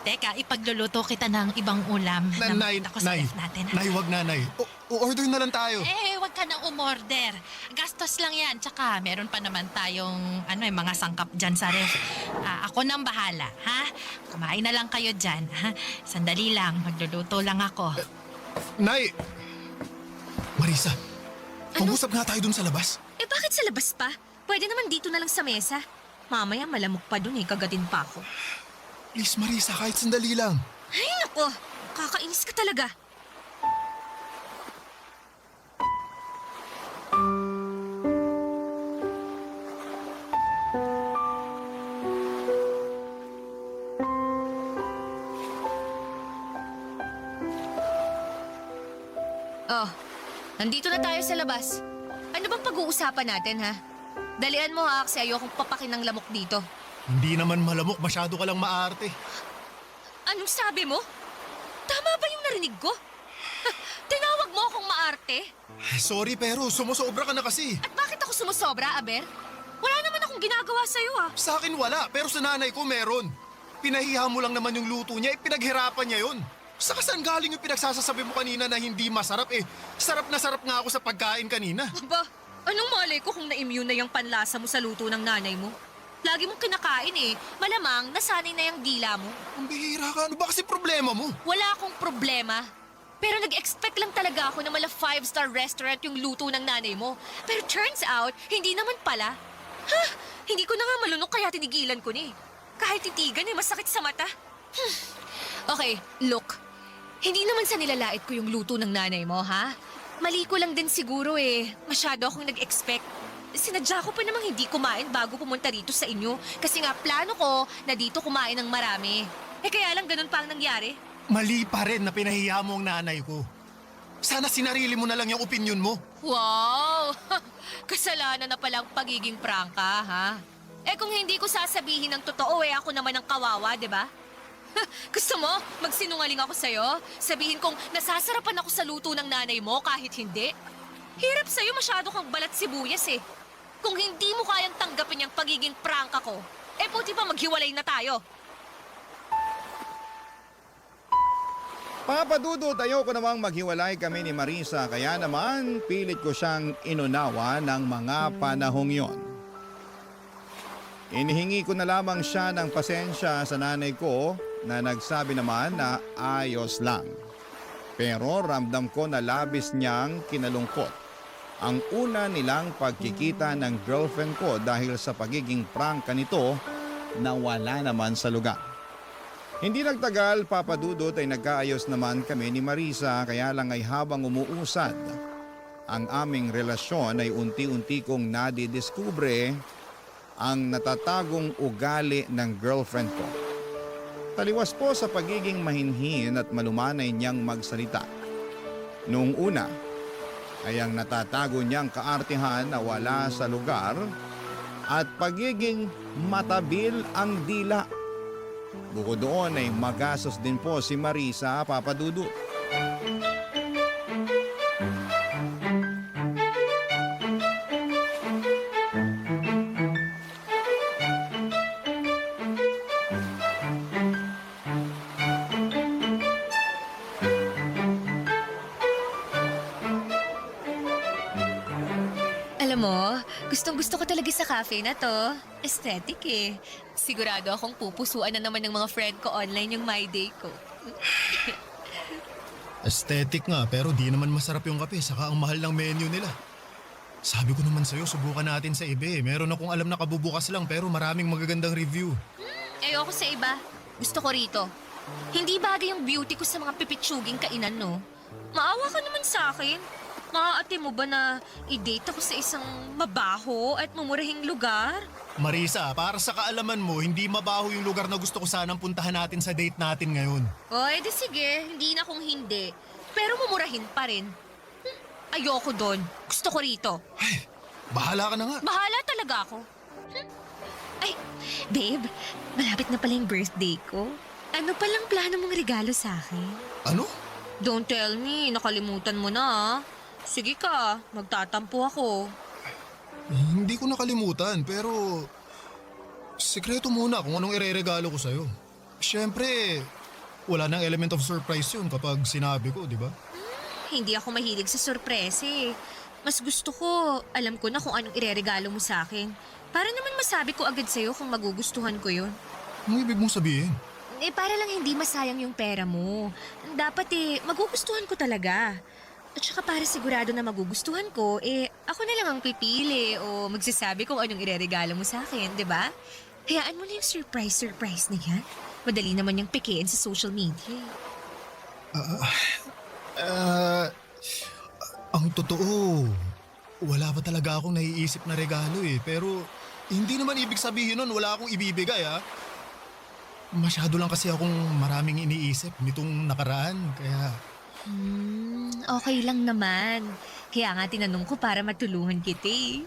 [SPEAKER 3] Teka, ipagluluto kita ng ibang ulam na makita ko sa ref natin.
[SPEAKER 8] Nay, wag na, Nay. O-order na lang tayo.
[SPEAKER 3] Wag ka nang umorder. Gastos lang yan. Tsaka meron pa naman tayong mga sangkap dyan sa ref. Ako nang bahala, ha? Kumain na lang kayo dyan, ha? Sandali lang, magluluto lang ako.
[SPEAKER 8] Nay! Marisa, mag-usap nga tayo dun sa labas.
[SPEAKER 10] Bakit sa labas pa? Pwede naman dito na lang sa mesa. Mamaya malamok pa dun kagatin pa ako.
[SPEAKER 8] Please, Marisa, kahit sandali lang.
[SPEAKER 10] Ay, nako. Kakainis ka talaga. Oh, nandito na tayo sa labas. Ano bang pag-uusapan natin, ha? Dalian mo ha, kasi ayokong papakin ng lamok dito.
[SPEAKER 8] Hindi naman malamok, masyado ka lang maarte.
[SPEAKER 10] Anong sabi mo? Tama ba yung narinig ko? Tinawag mo akong maarte?
[SPEAKER 8] Sorry pero sumusobra ka na kasi.
[SPEAKER 10] At bakit ako sumusobra, Aber? Wala naman akong ginagawa sa'yo, ha?
[SPEAKER 8] Sa akin wala, pero sa nanay ko meron. Pinahiya mo lang naman yung luto niya, pinaghirapan niya yun. Saka saan galing yung pinagsasasabi mo kanina na hindi masarap sarap na sarap nga ako sa pagkain kanina.
[SPEAKER 10] Aba, anong malay ko kung na-immune na yung panlasa mo sa luto ng nanay mo? Lagi mong kinakain Malamang nasanay na yung dila mo.
[SPEAKER 8] Ang bihira ka, ano ba kasi problema mo?
[SPEAKER 10] Wala akong problema. Pero nag-expect lang talaga ako na mala 5-star restaurant yung luto ng nanay mo. Pero turns out, hindi naman pala. Hindi ko na nga malunok kaya tinigilan ko ni. Kahit titigan masakit sa mata. Okay, look. Hindi naman sa nilalait ko yung luto ng nanay mo, ha? Mali ko lang din siguro Masyado akong nag-expect. Sinadya ko pa namang hindi kumain bago pumunta rito sa inyo. Kasi nga plano ko na dito kumain ng marami. Kaya lang ganun pa ang nangyari.
[SPEAKER 8] Mali pa rin na pinahiya mo ang nanay ko. Sana sinarili mo na lang yung opinion mo.
[SPEAKER 10] Wow! Kasalanan na palang pagiging prangka, ha? Kung hindi ko sasabihin ng totoo ako naman ang kawawa, di ba? Gusto mo? Magsinungaling ako sa'yo? Sabihin kong nasasarapan ako sa luto ng nanay mo kahit hindi? Hirap sa'yo, masyado kang balat sibuyas Kung hindi mo kayang tanggapin yung pagiging prangka ko, buti pa maghiwalay na tayo.
[SPEAKER 1] Papa Dudut, ayoko namang maghiwalay kami ni Marisa, kaya naman pilit ko siyang inunawa ng mga panahong yon. Inihingi ko na lamang siya ng pasensya sa nanay ko na nagsabi naman na ayos lang. Pero ramdam ko na labis niyang kinalungkot ang una nilang pagkikita ng girlfriend ko dahil sa pagiging prangka nito na wala naman sa lugar. Hindi nagtagal, Papa Dudut, ay nagkaayos naman kami ni Marisa, kaya lang ay habang umuusad ang aming relasyon ay unti-unti kong nadidiskubre ang natatagong ugali ng girlfriend ko. Taliwas po sa pagiging mahinhin at malumanay niyang magsalita. Noong una ay ang natatago niyang kaartihan na wala sa lugar at pagiging matabil ang dila. Bukod doon ay magastos din po si Marisa, Papa Dudut.
[SPEAKER 10] Alam mo, gustong-gusto ko talaga sa cafe na to. Aesthetic eh. Sigurado akong pupusuan na naman ng mga friend ko online yung My Day ko.
[SPEAKER 8] Aesthetic nga, pero di naman masarap yung kape, saka ang mahal ng menu nila. Sabi ko naman sa'yo, subukan natin sa iba eh. Meron akong alam na kabubukas lang pero maraming magagandang review.
[SPEAKER 10] Ayoko sa iba. Gusto ko rito. Hindi bagay yung beauty ko sa mga pipitsuging kainan, no? Maawa ka naman sa akin. Maaate mo ba na i-date ako sa isang mabaho at mamurahing lugar?
[SPEAKER 8] Marisa, para sa kaalaman mo, hindi mabaho yung lugar na gusto ko sanang puntahan natin sa date natin ngayon.
[SPEAKER 10] O, edi sige. Hindi na kung hindi. Pero mamurahin pa rin. Ayoko doon. Gusto ko rito.
[SPEAKER 8] Ay, bahala ka na nga.
[SPEAKER 10] Bahala talaga ako. Ay, babe, malapit na pala yung birthday ko. Ano palang plano mong regalo sa akin?
[SPEAKER 8] Ano?
[SPEAKER 10] Don't tell me, nakalimutan mo na ah. Sige ka, magtatampo ako.
[SPEAKER 8] Hindi ko nakalimutan, pero sikreto muna kung anong ireregalo ko sa'yo. Siyempre, wala nang element of surprise yun kapag sinabi ko, di ba?
[SPEAKER 10] Hindi ako mahilig sa sorpresa eh. Mas gusto ko, alam ko na kung anong ireregalo mo sa akin. Para naman masabi ko agad sa'yo kung magugustuhan ko yun.
[SPEAKER 8] Anong ibig mong sabihin?
[SPEAKER 10] Eh, para lang hindi masayang yung pera mo. Dapat magugustuhan ko talaga. At saka para sigurado na magugustuhan ko, ako na lang ang pipili o magsasabi kung anong ireregalo mo sa akin, di ba? Hayaan mo na yung surprise na yan. Madali naman yung pikiin sa social media.
[SPEAKER 8] Ang totoo, wala pa talaga akong naiisip na regalo eh. Pero hindi naman ibig sabihin nun wala akong ibibigay ah. Masyado lang kasi akong maraming iniisip nitong nakaraan, kaya...
[SPEAKER 10] Okay lang naman. Kaya nga tinanong ko para matulungan kita eh.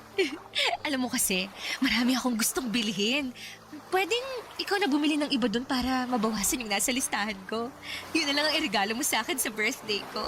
[SPEAKER 10] Alam mo kasi, marami akong gustong bilhin. Pwedeng ikaw na bumili ng iba doon para mabawasan yung nasa listahan ko. Yun na lang ang iregalo mo sa akin sa birthday ko.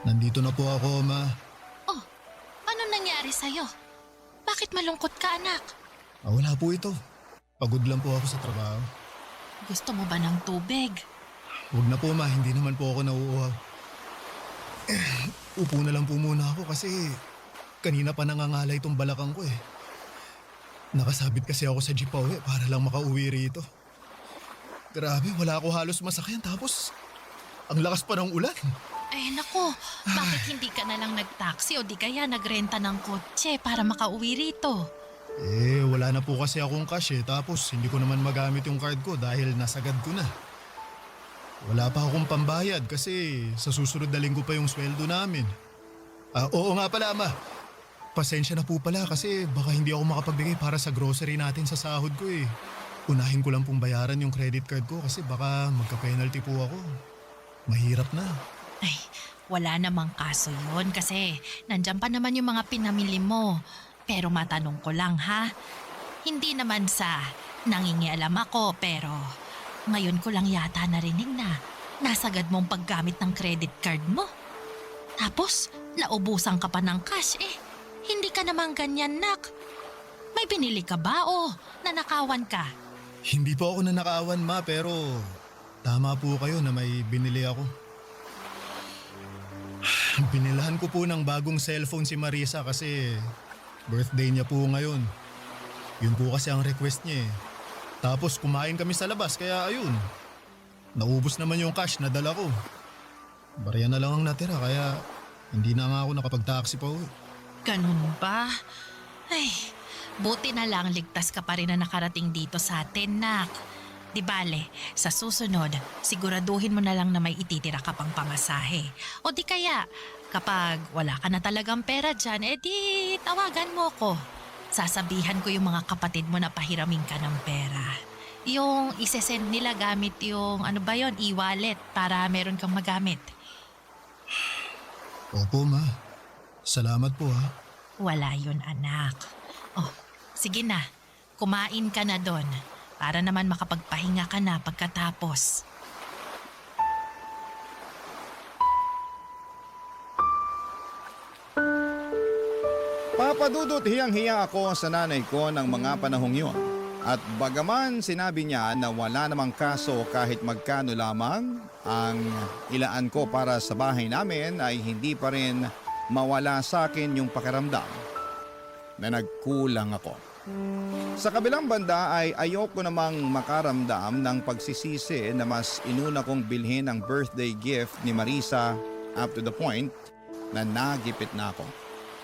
[SPEAKER 8] Nandito na po ako, Ma.
[SPEAKER 6] Oh, ano nangyari sa'yo? Bakit malungkot ka, anak?
[SPEAKER 8] Wala po ito. Pagod lang po ako sa trabaho.
[SPEAKER 6] Gusto mo ba ng tubig?
[SPEAKER 8] Huwag na po, Ma. Hindi naman po ako nauuhaw. Upo na lang po muna ako kasi kanina pa nangangalay itong balakang ko eh. Nakasabit kasi ako sa jeep pauwi para lang makauwi rito. Grabe, wala ako halos masakyan tapos ang lakas pa ng ulan.
[SPEAKER 6] Ay nako, bakit hindi ka na lang nag-taxi o di kaya nagrenta ng kotse para makauwi rito?
[SPEAKER 8] Wala na po kasi akong cash eh. Tapos hindi ko naman magamit yung card ko dahil nasagad ko na. Wala pa akong pambayad kasi sa susunod na linggo pa yung sweldo namin. Oo nga pala, Ma. Pasensya na po pala kasi baka hindi ako makapagbigay para sa grocery natin sa sahod ko eh. Unahin ko lang pong bayaran yung credit card ko kasi baka magka-penalty po ako. Mahirap na.
[SPEAKER 6] Ay, wala namang kaso yun kasi nandyan pa naman yung mga pinamili mo. Pero matanong ko lang ha, hindi naman sa nangingialam ako pero ngayon ko lang yata narinig na nasagad mong paggamit ng credit card mo. Tapos naubusan ka pa ng cash hindi ka naman ganyan nak. May binili ka ba o nanakawan ka?
[SPEAKER 8] Hindi po ako nanakawan, Ma, pero tama po kayo na may binili ako. Binilahan ko po ng bagong cellphone si Marisa kasi birthday niya po ngayon. Yun po kasi ang request niya eh. Tapos kumain kami sa labas kaya ayun. Naubos naman yung cash na dala ko. Barya na lang ang natira kaya hindi na nga ako nakapag-taxi pa uwi.
[SPEAKER 6] Ganun ba? Ay, buti na lang ligtas ka pa rin na nakarating dito sa atin, nak. Di bale, sa susunod, siguraduhin mo na lang na may ititira ka pang pamasahe. O di kaya, kapag wala ka na talagang pera dyan, di tawagan mo ko. Sasabihan ko yung mga kapatid mo na pahiramin ka ng pera. Yung isesend nila gamit yung, e-wallet para meron kang magamit.
[SPEAKER 8] Opo, Ma. Salamat po ha.
[SPEAKER 6] Wala yun, anak. Oh, sige na. Kumain ka na doon.
[SPEAKER 11] para naman makapagpahinga ka na pagkatapos.
[SPEAKER 1] Papadudot, hiyang-hiya ako sa nanay ko ng mga panahong yun. At bagaman sinabi niya na wala namang kaso kahit magkano lamang ang ilaan ko para sa bahay namin, ay hindi pa rin mawala sa akin yung pakiramdam na nagkulang ako. Sa kabilang banda ay ayoko namang makaramdam ng pagsisisi na mas inuna kong bilhin ang birthday gift ni Marisa up to the point na nagipit na ako.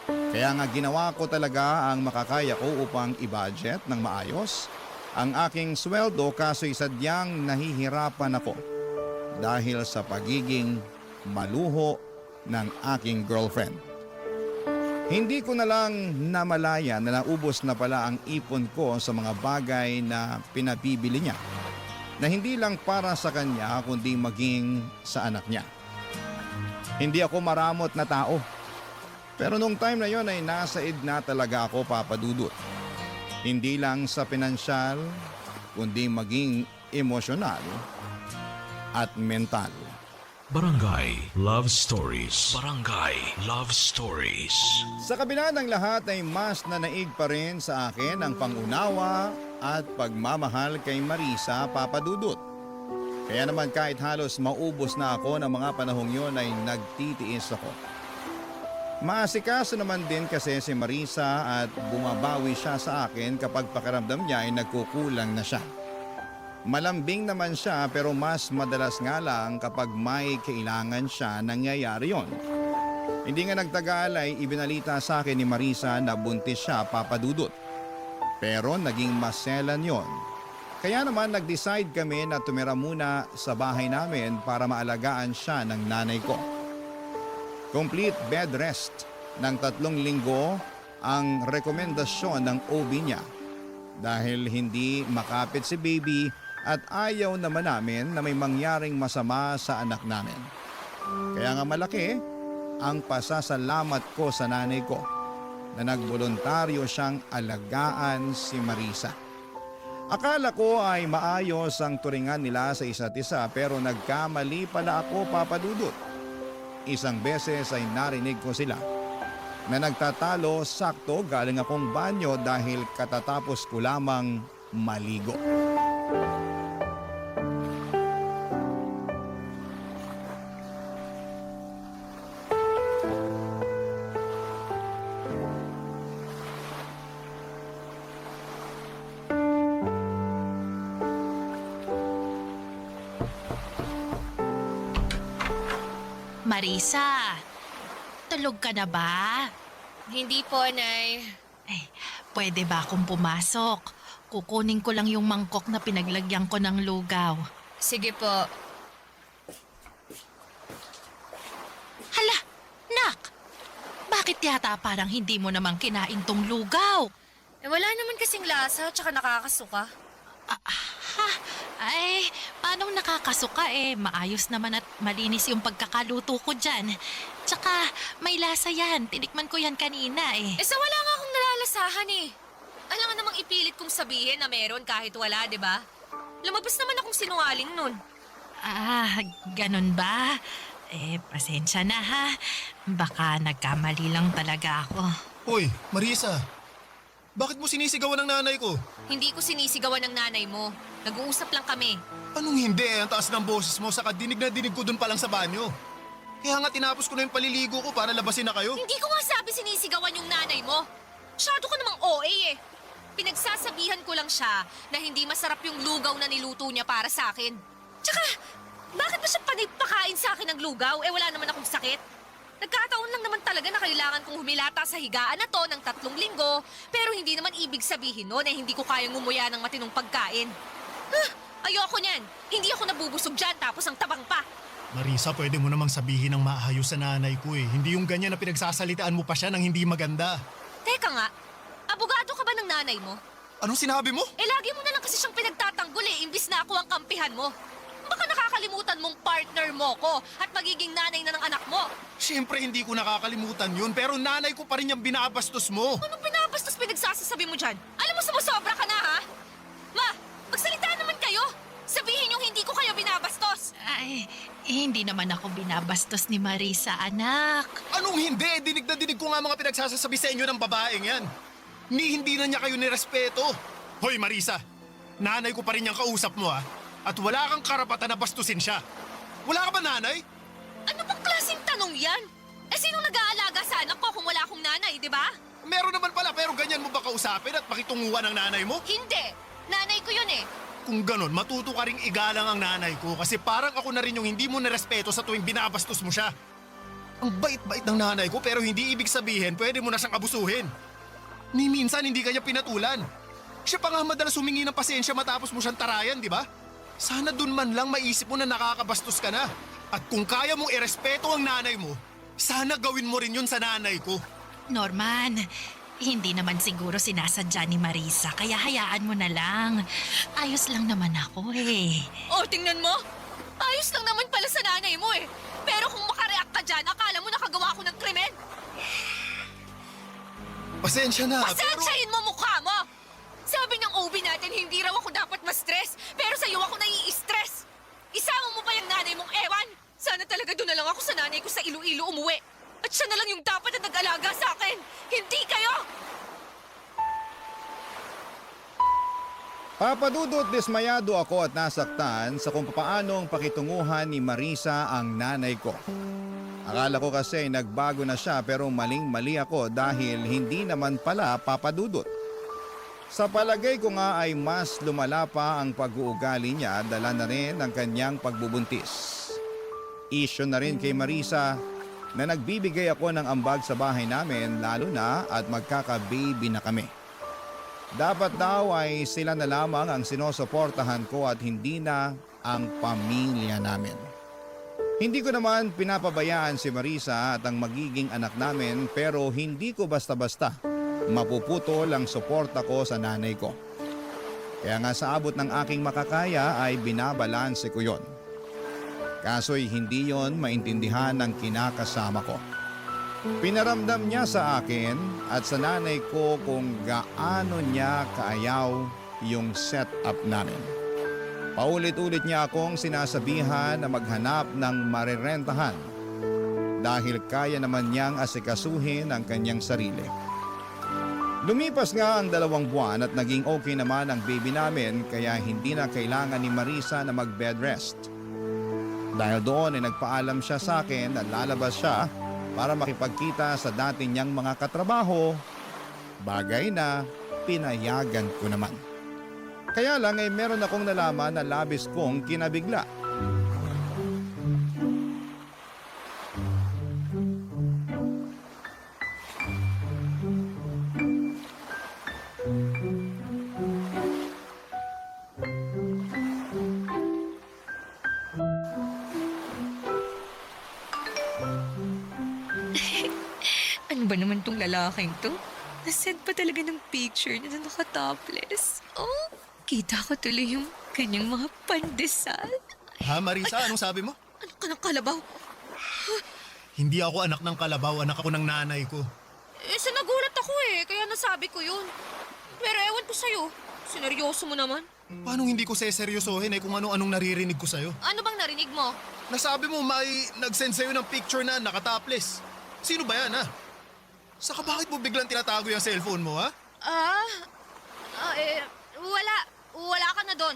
[SPEAKER 1] Kaya nga ginawa ko talaga ang makakaya ko upang i-budget ng maayos ang aking sweldo, kaso'y sadyang nahihirapan ako dahil sa pagiging maluho ng aking girlfriend. Hindi ko na lang namalaya na naubos na pala ang ipon ko sa mga bagay na pinabibili niya, na hindi lang para sa kanya kundi maging sa anak niya. Hindi ako maramot na tao. Pero nung time na yon ay nasaid na talaga ako, Papa Dudut. Hindi lang sa pinansyal, kundi maging emosyonal at mental.
[SPEAKER 5] Barangay Love Stories. Barangay Love Stories.
[SPEAKER 1] Sa kabila ng lahat ay mas nanaig pa rin sa akin ang pangunawa at pagmamahal kay Marisa, Papa Dudut. Kaya naman kahit halos maubos na ako ng mga panahong yon ay nagtitiis ako. Maasikaso naman din kasi si Marisa at bumabawi siya sa akin kapag pakiramdam niya ay nagkukulang na siya. Malambing naman siya pero mas madalas nga lang kapag may kailangan siya nangyayari yon. Hindi nga nagtagal ay ibinalita sa akin ni Marisa na buntis siya, Papa Dudut. Pero naging maselan yon. Kaya naman nag-decide kami na tumira muna sa bahay namin para maalagaan siya ng nanay ko. Complete bed rest ng 3 linggo ang rekomendasyon ng OB niya dahil hindi makapit si baby at ayaw naman namin na may mangyaring masama sa anak namin. Kaya nga malaki ang pasasalamat ko sa nanay ko na nagboluntaryo siyang alagaan si Marisa. Akala ko ay maayos ang turingan nila sa isa't isa pero nagkamali pala ako, Papa Dudut. Isang beses ay narinig ko sila na nagtatalo sakto galing akong banyo dahil katatapos ko lamang maligo.
[SPEAKER 11] Marisa, tulog ka na ba?
[SPEAKER 10] Hindi po, Nay.
[SPEAKER 11] Pwede ba akong pumasok? Kukunin ko lang yung mangkok na pinaglagyan ko ng lugaw.
[SPEAKER 10] Sige po.
[SPEAKER 11] Hala, nak! Bakit yata parang hindi mo namang kinain tong lugaw?
[SPEAKER 10] Wala naman kasing lasa, tsaka nakakasuka.
[SPEAKER 11] Ay, paano nakakasuka maayos naman at malinis yung pagkakaluto ko dyan. Tsaka may lasa yan, tinikman ko yan kanina
[SPEAKER 10] Sa wala nga akong nalalasahan Alam nga namang ipilit kong sabihin na meron kahit wala, di ba? Lumabas naman akong sinungaling nun.
[SPEAKER 11] Ganun ba? Pasensya na ha. Baka nagkamali lang talaga ako.
[SPEAKER 8] Hoy, Marisa. Bakit mo sinisigawan ng nanay ko?
[SPEAKER 10] Hindi ko sinisigawan ng nanay mo. Nag-uusap lang kami.
[SPEAKER 8] Anong hindi? Ang taas ng boses mo, saka dinig na dinig ko dun pa lang sa banyo. Kaya nga tinapos ko na yung paliligo ko para labasin na kayo.
[SPEAKER 10] Hindi ko nga sabi sinisigawan yung nanay mo. Masyado ka namang OA Pinagsasabihan ko lang siya na hindi masarap yung lugaw na niluto niya para sa akin. Tsaka, bakit ba siya panipakain sa akin ng lugaw? Wala naman akong sakit. Nagkataon lang naman talaga na kailangan kong humilata sa higaan na to ng 3 linggo. Pero hindi naman ibig sabihin nun hindi ko kayang ngumuya ng matinong pagkain. Ayoko niyan. Hindi ako nabubusog dyan tapos ang tabang pa.
[SPEAKER 8] Marisa, pwede mo namang sabihin ng maayos sa nanay ko Hindi yung ganyan na pinagsasalitaan mo pa siya ng hindi maganda.
[SPEAKER 10] Teka nga, abogado ka ba ng nanay mo?
[SPEAKER 8] Anong sinabi mo?
[SPEAKER 10] Lagi mo na lang kasi siyang pinagtatanggol imbis na ako ang kampihan mo. Baka nakakalimutan mong partner mo ko at magiging nanay na ng anak mo.
[SPEAKER 8] Siyempre hindi ko nakakalimutan yun, pero nanay ko pa rin yung binabastos mo.
[SPEAKER 10] Anong binabastos pinagsasasabi mo dyan? Alam mo, sumusobra ka na, ha? Ma, magsalita
[SPEAKER 11] Hindi naman ako binabastos ni Marisa, anak.
[SPEAKER 8] Anong hindi? Dinig na dinig ko nga mga pinagsasasabi sa inyo ng babaeng yan. Hindi na niya kayo nirespeto. Hoy Marisa, nanay ko pa rin yung kausap mo ha. At wala kang karapatan na bastusin siya. Wala ka ba nanay?
[SPEAKER 10] Ano bang klaseng tanong yan? Eh, sinong nag-aalaga sa anak ko kung wala akong nanay, di ba?
[SPEAKER 8] Meron naman pala pero ganyan mo ba kausapin at makitunguhan ng nanay mo?
[SPEAKER 10] Hindi. Nanay ko yun eh.
[SPEAKER 8] Kung ganon, matuto ka ring igalang ang nanay ko kasi parang ako na rin yung hindi mo nirespeto sa tuwing binabastos mo siya. Ang bait-bait ng nanay ko pero hindi ibig sabihin pwede mo na siyang abusuhin. Ni minsan hindi kanya pinatulan. Siya pa nga madalas humingi ng pasensya matapos mo siyang tarayan, di ba? Sana dun man lang maisip mo na nakakabastos ka na. At kung kaya mong irespeto ang nanay mo, sana gawin mo rin yun sa nanay ko.
[SPEAKER 11] Norman, hindi naman siguro sinasadya ni Marisa, kaya hayaan mo na lang. Ayos lang naman ako eh.
[SPEAKER 10] Oh, tingnan mo. Ayos lang naman pala sa nanay mo eh. Pero kung makareact ka dyan, akala mo nakagawa ako ng krimen.
[SPEAKER 8] Pasensya na,
[SPEAKER 10] Pasensyahin mo mukha mo! Sabi ng OB natin, hindi raw ako dapat ma-stress. Pero sa'yo ako nai-stress. Isama mo pa yung nanay mong ewan. Sana talaga doon na lang ako sa nanay ko sa Iloilo umuwi. At siya na lang yung dapat na nag-alaga sa akin. Hindi kayo!
[SPEAKER 1] Papadudot dismayado ako at nasaktan sa kung paanong pakitunguhan ni Marisa ang nanay ko. Akala ko kasi nagbago na siya pero maling-mali ako dahil hindi naman pala papadudot. Sa palagay ko nga ay mas lumala pa ang pag-uugali niya dala na rin ang kanyang pagbubuntis. Issue na rin kay Marisa na nagbibigay ako ng ambag sa bahay namin lalo na at magkaka-baby na kami. Dapat daw ay sila na lamang ang sinusuportahan ko at hindi na ang pamilya namin. Hindi ko naman pinapabayaan si Marisa at ang magiging anak namin pero hindi ko basta-basta mapuputol ang suporta ko sa nanay ko. Kaya nga sa abot ng aking makakaya ay binabalanse ko yon. Kaso'y hindi yon maintindihan ng kinakasama ko. Pinaramdam niya sa akin at sa nanay ko kung gaano niya kaayaw yung setup namin. Paulit-ulit niya akong sinasabihan na maghanap ng marirentahan dahil kaya naman niyang asikasuhin ang kanyang sarili. Lumipas nga ang 2 buwan at naging okay naman ang baby namin kaya hindi na kailangan ni Marisa na mag-bed rest. Dahil doon ay nagpaalam siya sa akin na lalabas siya para makipagkita sa dati niyang mga katrabaho, bagay na pinayagan ko naman. Kaya lang ay meron akong nalaman na labis kong kinabigla.
[SPEAKER 3] Ano ba naman tong lalaking to? Nasend pa talaga ng picture niya na naka-topless. Oh, kita ko tuloy yung kanyang mga pandesal.
[SPEAKER 8] Ha Marisa, anong sabi mo?
[SPEAKER 3] Ano ka ng kalabaw?
[SPEAKER 8] Hindi ako anak ng kalabaw, anak ako ng nanay ko.
[SPEAKER 10] Eh, sinagulat ako eh, kaya nasabi ko yun. Pero ewan ko sa'yo, sineryoso mo naman.
[SPEAKER 8] Paano hindi ko seseryosohin kung ano-anong naririnig ko sa'yo?
[SPEAKER 10] Ano bang narinig mo?
[SPEAKER 8] Nasabi mo may nag-send sa'yo ng picture na nakatopless. Sino ba yan ha? Saka bakit mo biglang tinatago yung cellphone mo ha?
[SPEAKER 10] Wala. Wala ka na doon.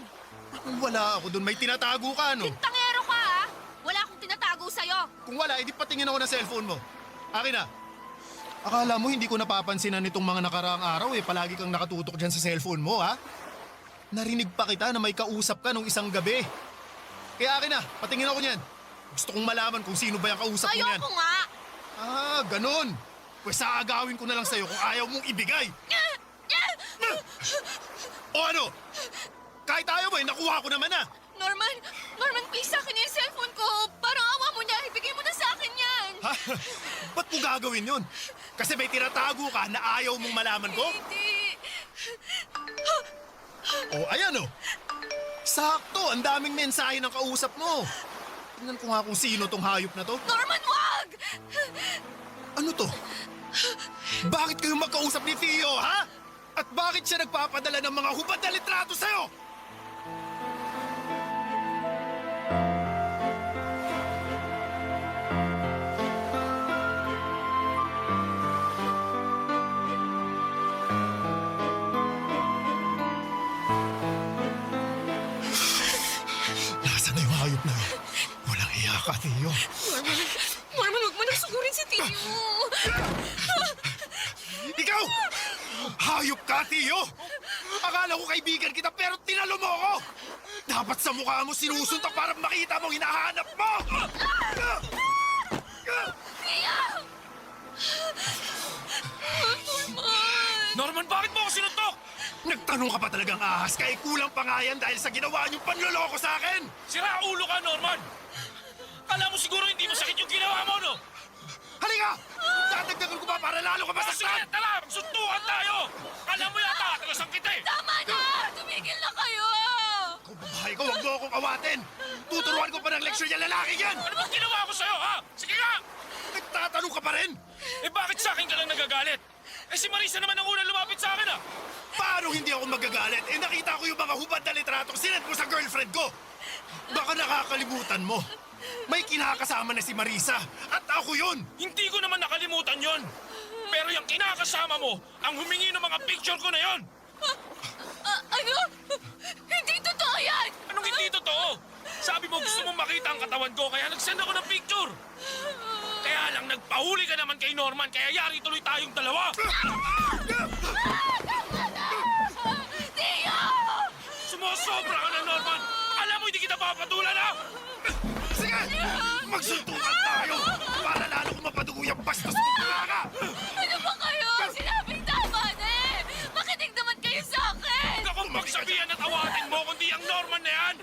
[SPEAKER 8] Kung wala ako doon, may tinatago ka no?
[SPEAKER 10] Tangero ka ha? Wala akong tinatago sa'yo.
[SPEAKER 8] Kung wala, edi patingin ako ng cellphone mo. Akin na. Akala mo hindi ko napapansinan nitong mga nakaraang araw palagi kang nakatutok dyan sa cellphone mo ha? Narinig pa kita na may kausap ka nung isang gabi. Kaya akin na, patingin ako niyan. Gusto kong malaman kung sino ba yung kausap mo niyan.
[SPEAKER 10] Ayoko nga.
[SPEAKER 8] Ah, ganun. Pues aagawin ko na lang sa'yo kung ayaw mong ibigay. O ano? Kahit ayaw mo nakuha ko naman na.
[SPEAKER 10] Norman, please sa akin yung cellphone ko. Parang awa mo na, ibigay mo na sa akin yan.
[SPEAKER 8] Ha? Ba't mo gagawin yun? Kasi may tinatago ka na ayaw mong malaman ko?
[SPEAKER 10] Hindi.
[SPEAKER 8] O, ayan o. Sakto, ang daming mensahe ng kausap mo. Tingnan ko nga kung sino tong hayop na to.
[SPEAKER 10] Norman, wag!
[SPEAKER 8] Ano to? Bakit kayo magkausap ni Theo, ha? At bakit siya nagpapadala ng mga hubad na litrato sa'yo?
[SPEAKER 4] Ikaw! Hayop ka, Tio! Akala ko kaibigan kita pero tinalo mo ako! Dapat sa mukha mo sinusuntok para makita mo ang hinahanap mo!
[SPEAKER 7] Norman, bakit mo ako sinuntok?
[SPEAKER 4] Nagtanong ka pa talagang ahas, kaya kulang pa nga yan dahil sa ginawa niyong panloloko sa akin!
[SPEAKER 7] Sira ulo ka, Norman! Kala mo siguro hindi masakit yung ginawa mo, no?
[SPEAKER 4] Halika! Dadagdagan ko pa para lalo ka
[SPEAKER 7] Oh, sige,
[SPEAKER 4] masaktan!
[SPEAKER 7] tala! Magsuntukan tayo! Kala mo yata, tagasang kita eh!
[SPEAKER 6] Tama na! Tumigil na kayo!
[SPEAKER 4] Kung babae ko, huwag mo akong awatin! Tuturuan ko pa ng leksyon yung lalaki yan!
[SPEAKER 7] Ano bang ginawa ko sa'yo, ha? Sige nga!
[SPEAKER 4] Nagtatanong ka pa rin!
[SPEAKER 7] Eh bakit sa akin ka lang nagagalit? Eh si Marisa naman ang unang lumapit sa akin, ah!
[SPEAKER 4] Paano hindi ako magagalit? Eh nakita ko yung mga hubad na litratong sinend mo sa girlfriend ko! Baka nakakalimutan mo. May kinakasama na si Marisa at ako yun!
[SPEAKER 7] Hindi ko naman nakalimutan yon. Pero yung kinakasama mo, ang humingi ng mga picture ko na yon.
[SPEAKER 6] Ano? Hindi totoo yan!
[SPEAKER 7] Anong hindi totoo? Sabi mo gusto mong makita ang katawan ko, kaya nag-send ako ng picture. Kaya lang nagpahuli ka naman kay Norman, kaya yari tuloy tayong dalawa.
[SPEAKER 6] Tio!
[SPEAKER 7] Sumusobra ka na, Norman. Alam mo, hindi kita papatulan, ha?
[SPEAKER 4] Sige! Magsuntukan tayo! Para lalo kong mapadugo yung bastos mo ka!
[SPEAKER 6] Ano ba kayo? Sinabing tama na eh! Makinig naman kayo sa akin!
[SPEAKER 7] Huwag akong magsabihan at awatin mo, kundi ang Norman na yan.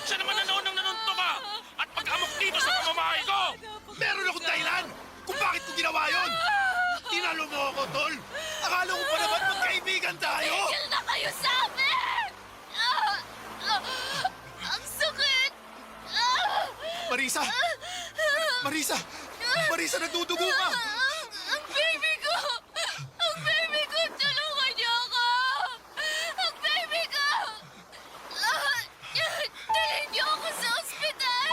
[SPEAKER 7] Siya naman na noon ang nanunto ka. At pag-amok dito sa pamamahay ko.
[SPEAKER 4] Meron akong dahilan kung bakit ko ginawa yun! Tinalo mo ako, Tol! Akala ko pa naman magkaibigan tayo!
[SPEAKER 6] Tigil na kayo sa amin! Ang sakit!
[SPEAKER 4] Marisa! Marisa! Marisa, nagdudugo ka!
[SPEAKER 6] Ang baby ko! Ang baby ko! Tulungan niyo ako! Ang baby ko! Dalhin niyo ako sa ospital!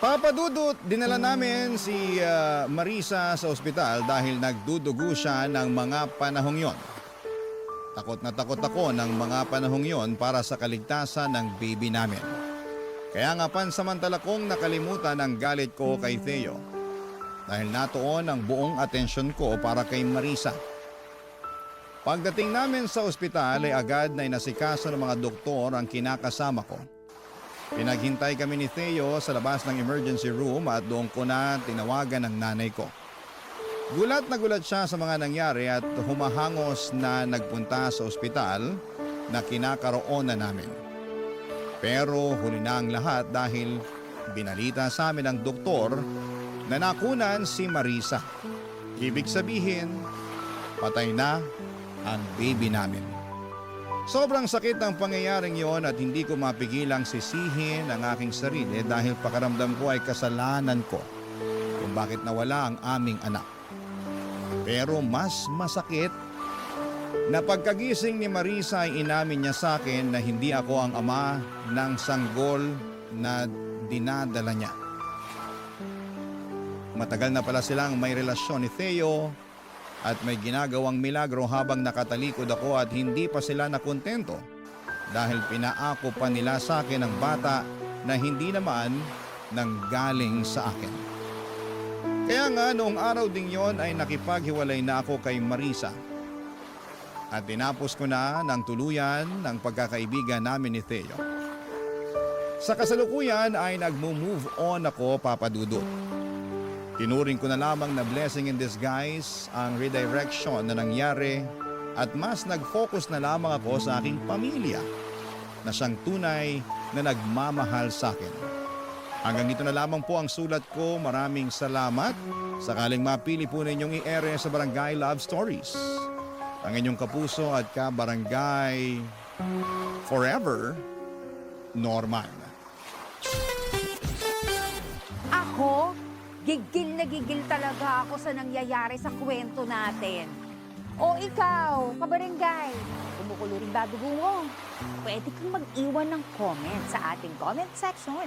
[SPEAKER 1] Papa Dudut, dinala namin si Marisa sa ospital dahil nagdudugo siya ng mga panahong yon. Takot na takot ako ng mga panahong yon para sa kaligtasan ng baby namin. Kaya nga pansamantala kong nakalimutan ang galit ko kay Theo dahil natuon ang buong atensyon ko para kay Marisa. Pagdating namin sa ospital ay agad na inasikaso ng mga doktor ang kinakasama ko. Pinaghintay kami ni Theo sa labas ng emergency room at doon ko na tinawagan ang nanay ko. Gulat na gulat siya sa mga nangyari at humahangos na nagpunta sa ospital na kinakaroonan namin. Pero huli na ang lahat dahil binalita sa amin ng doktor na nakunan si Marisa. Ibig sabihin, patay na ang baby namin. Sobrang sakit ang pangyayaring yon at hindi ko mapigilang sisihin ang aking sarili dahil pakaramdam ko ay kasalanan ko kung bakit nawala ang aming anak. Pero mas masakit na pagkagising ni Marisa ay inamin niya sa akin na hindi ako ang ama ng sanggol na dinadala niya. Matagal na pala silang may relasyon ni Theo at may ginagawang milagro habang nakatalikod ako at hindi pa sila nakontento dahil pinaako pa nila sa akin ang bata na hindi naman nanggaling sa akin. Kaya nga noong araw ding yon ay nakipaghiwalay na ako kay Marisa at tinapos ko na ng tuluyan ng pagkakaibigan namin ni Theo. Sa kasalukuyan ay nagmo-move on ako, Papa Dudut. Tinuring ko na lamang na blessing in disguise ang redirection na nangyari at mas nag-focus na lamang ako sa aking pamilya na siyang tunay na nagmamahal sa akin. Hanggang dito na lamang po ang sulat ko. Maraming salamat. Sakaling mapili po ninyong i-ere sa Barangay Love Stories. Ang inyong kapuso at kabarangay forever, Norman.
[SPEAKER 12] Ako? Gigil na gigil talaga ako sa nangyayari sa kwento natin. O ikaw, kabarangay, kumukulo rin ba dugo mo? Pwede kang mag-iwan ng comment sa ating comment section.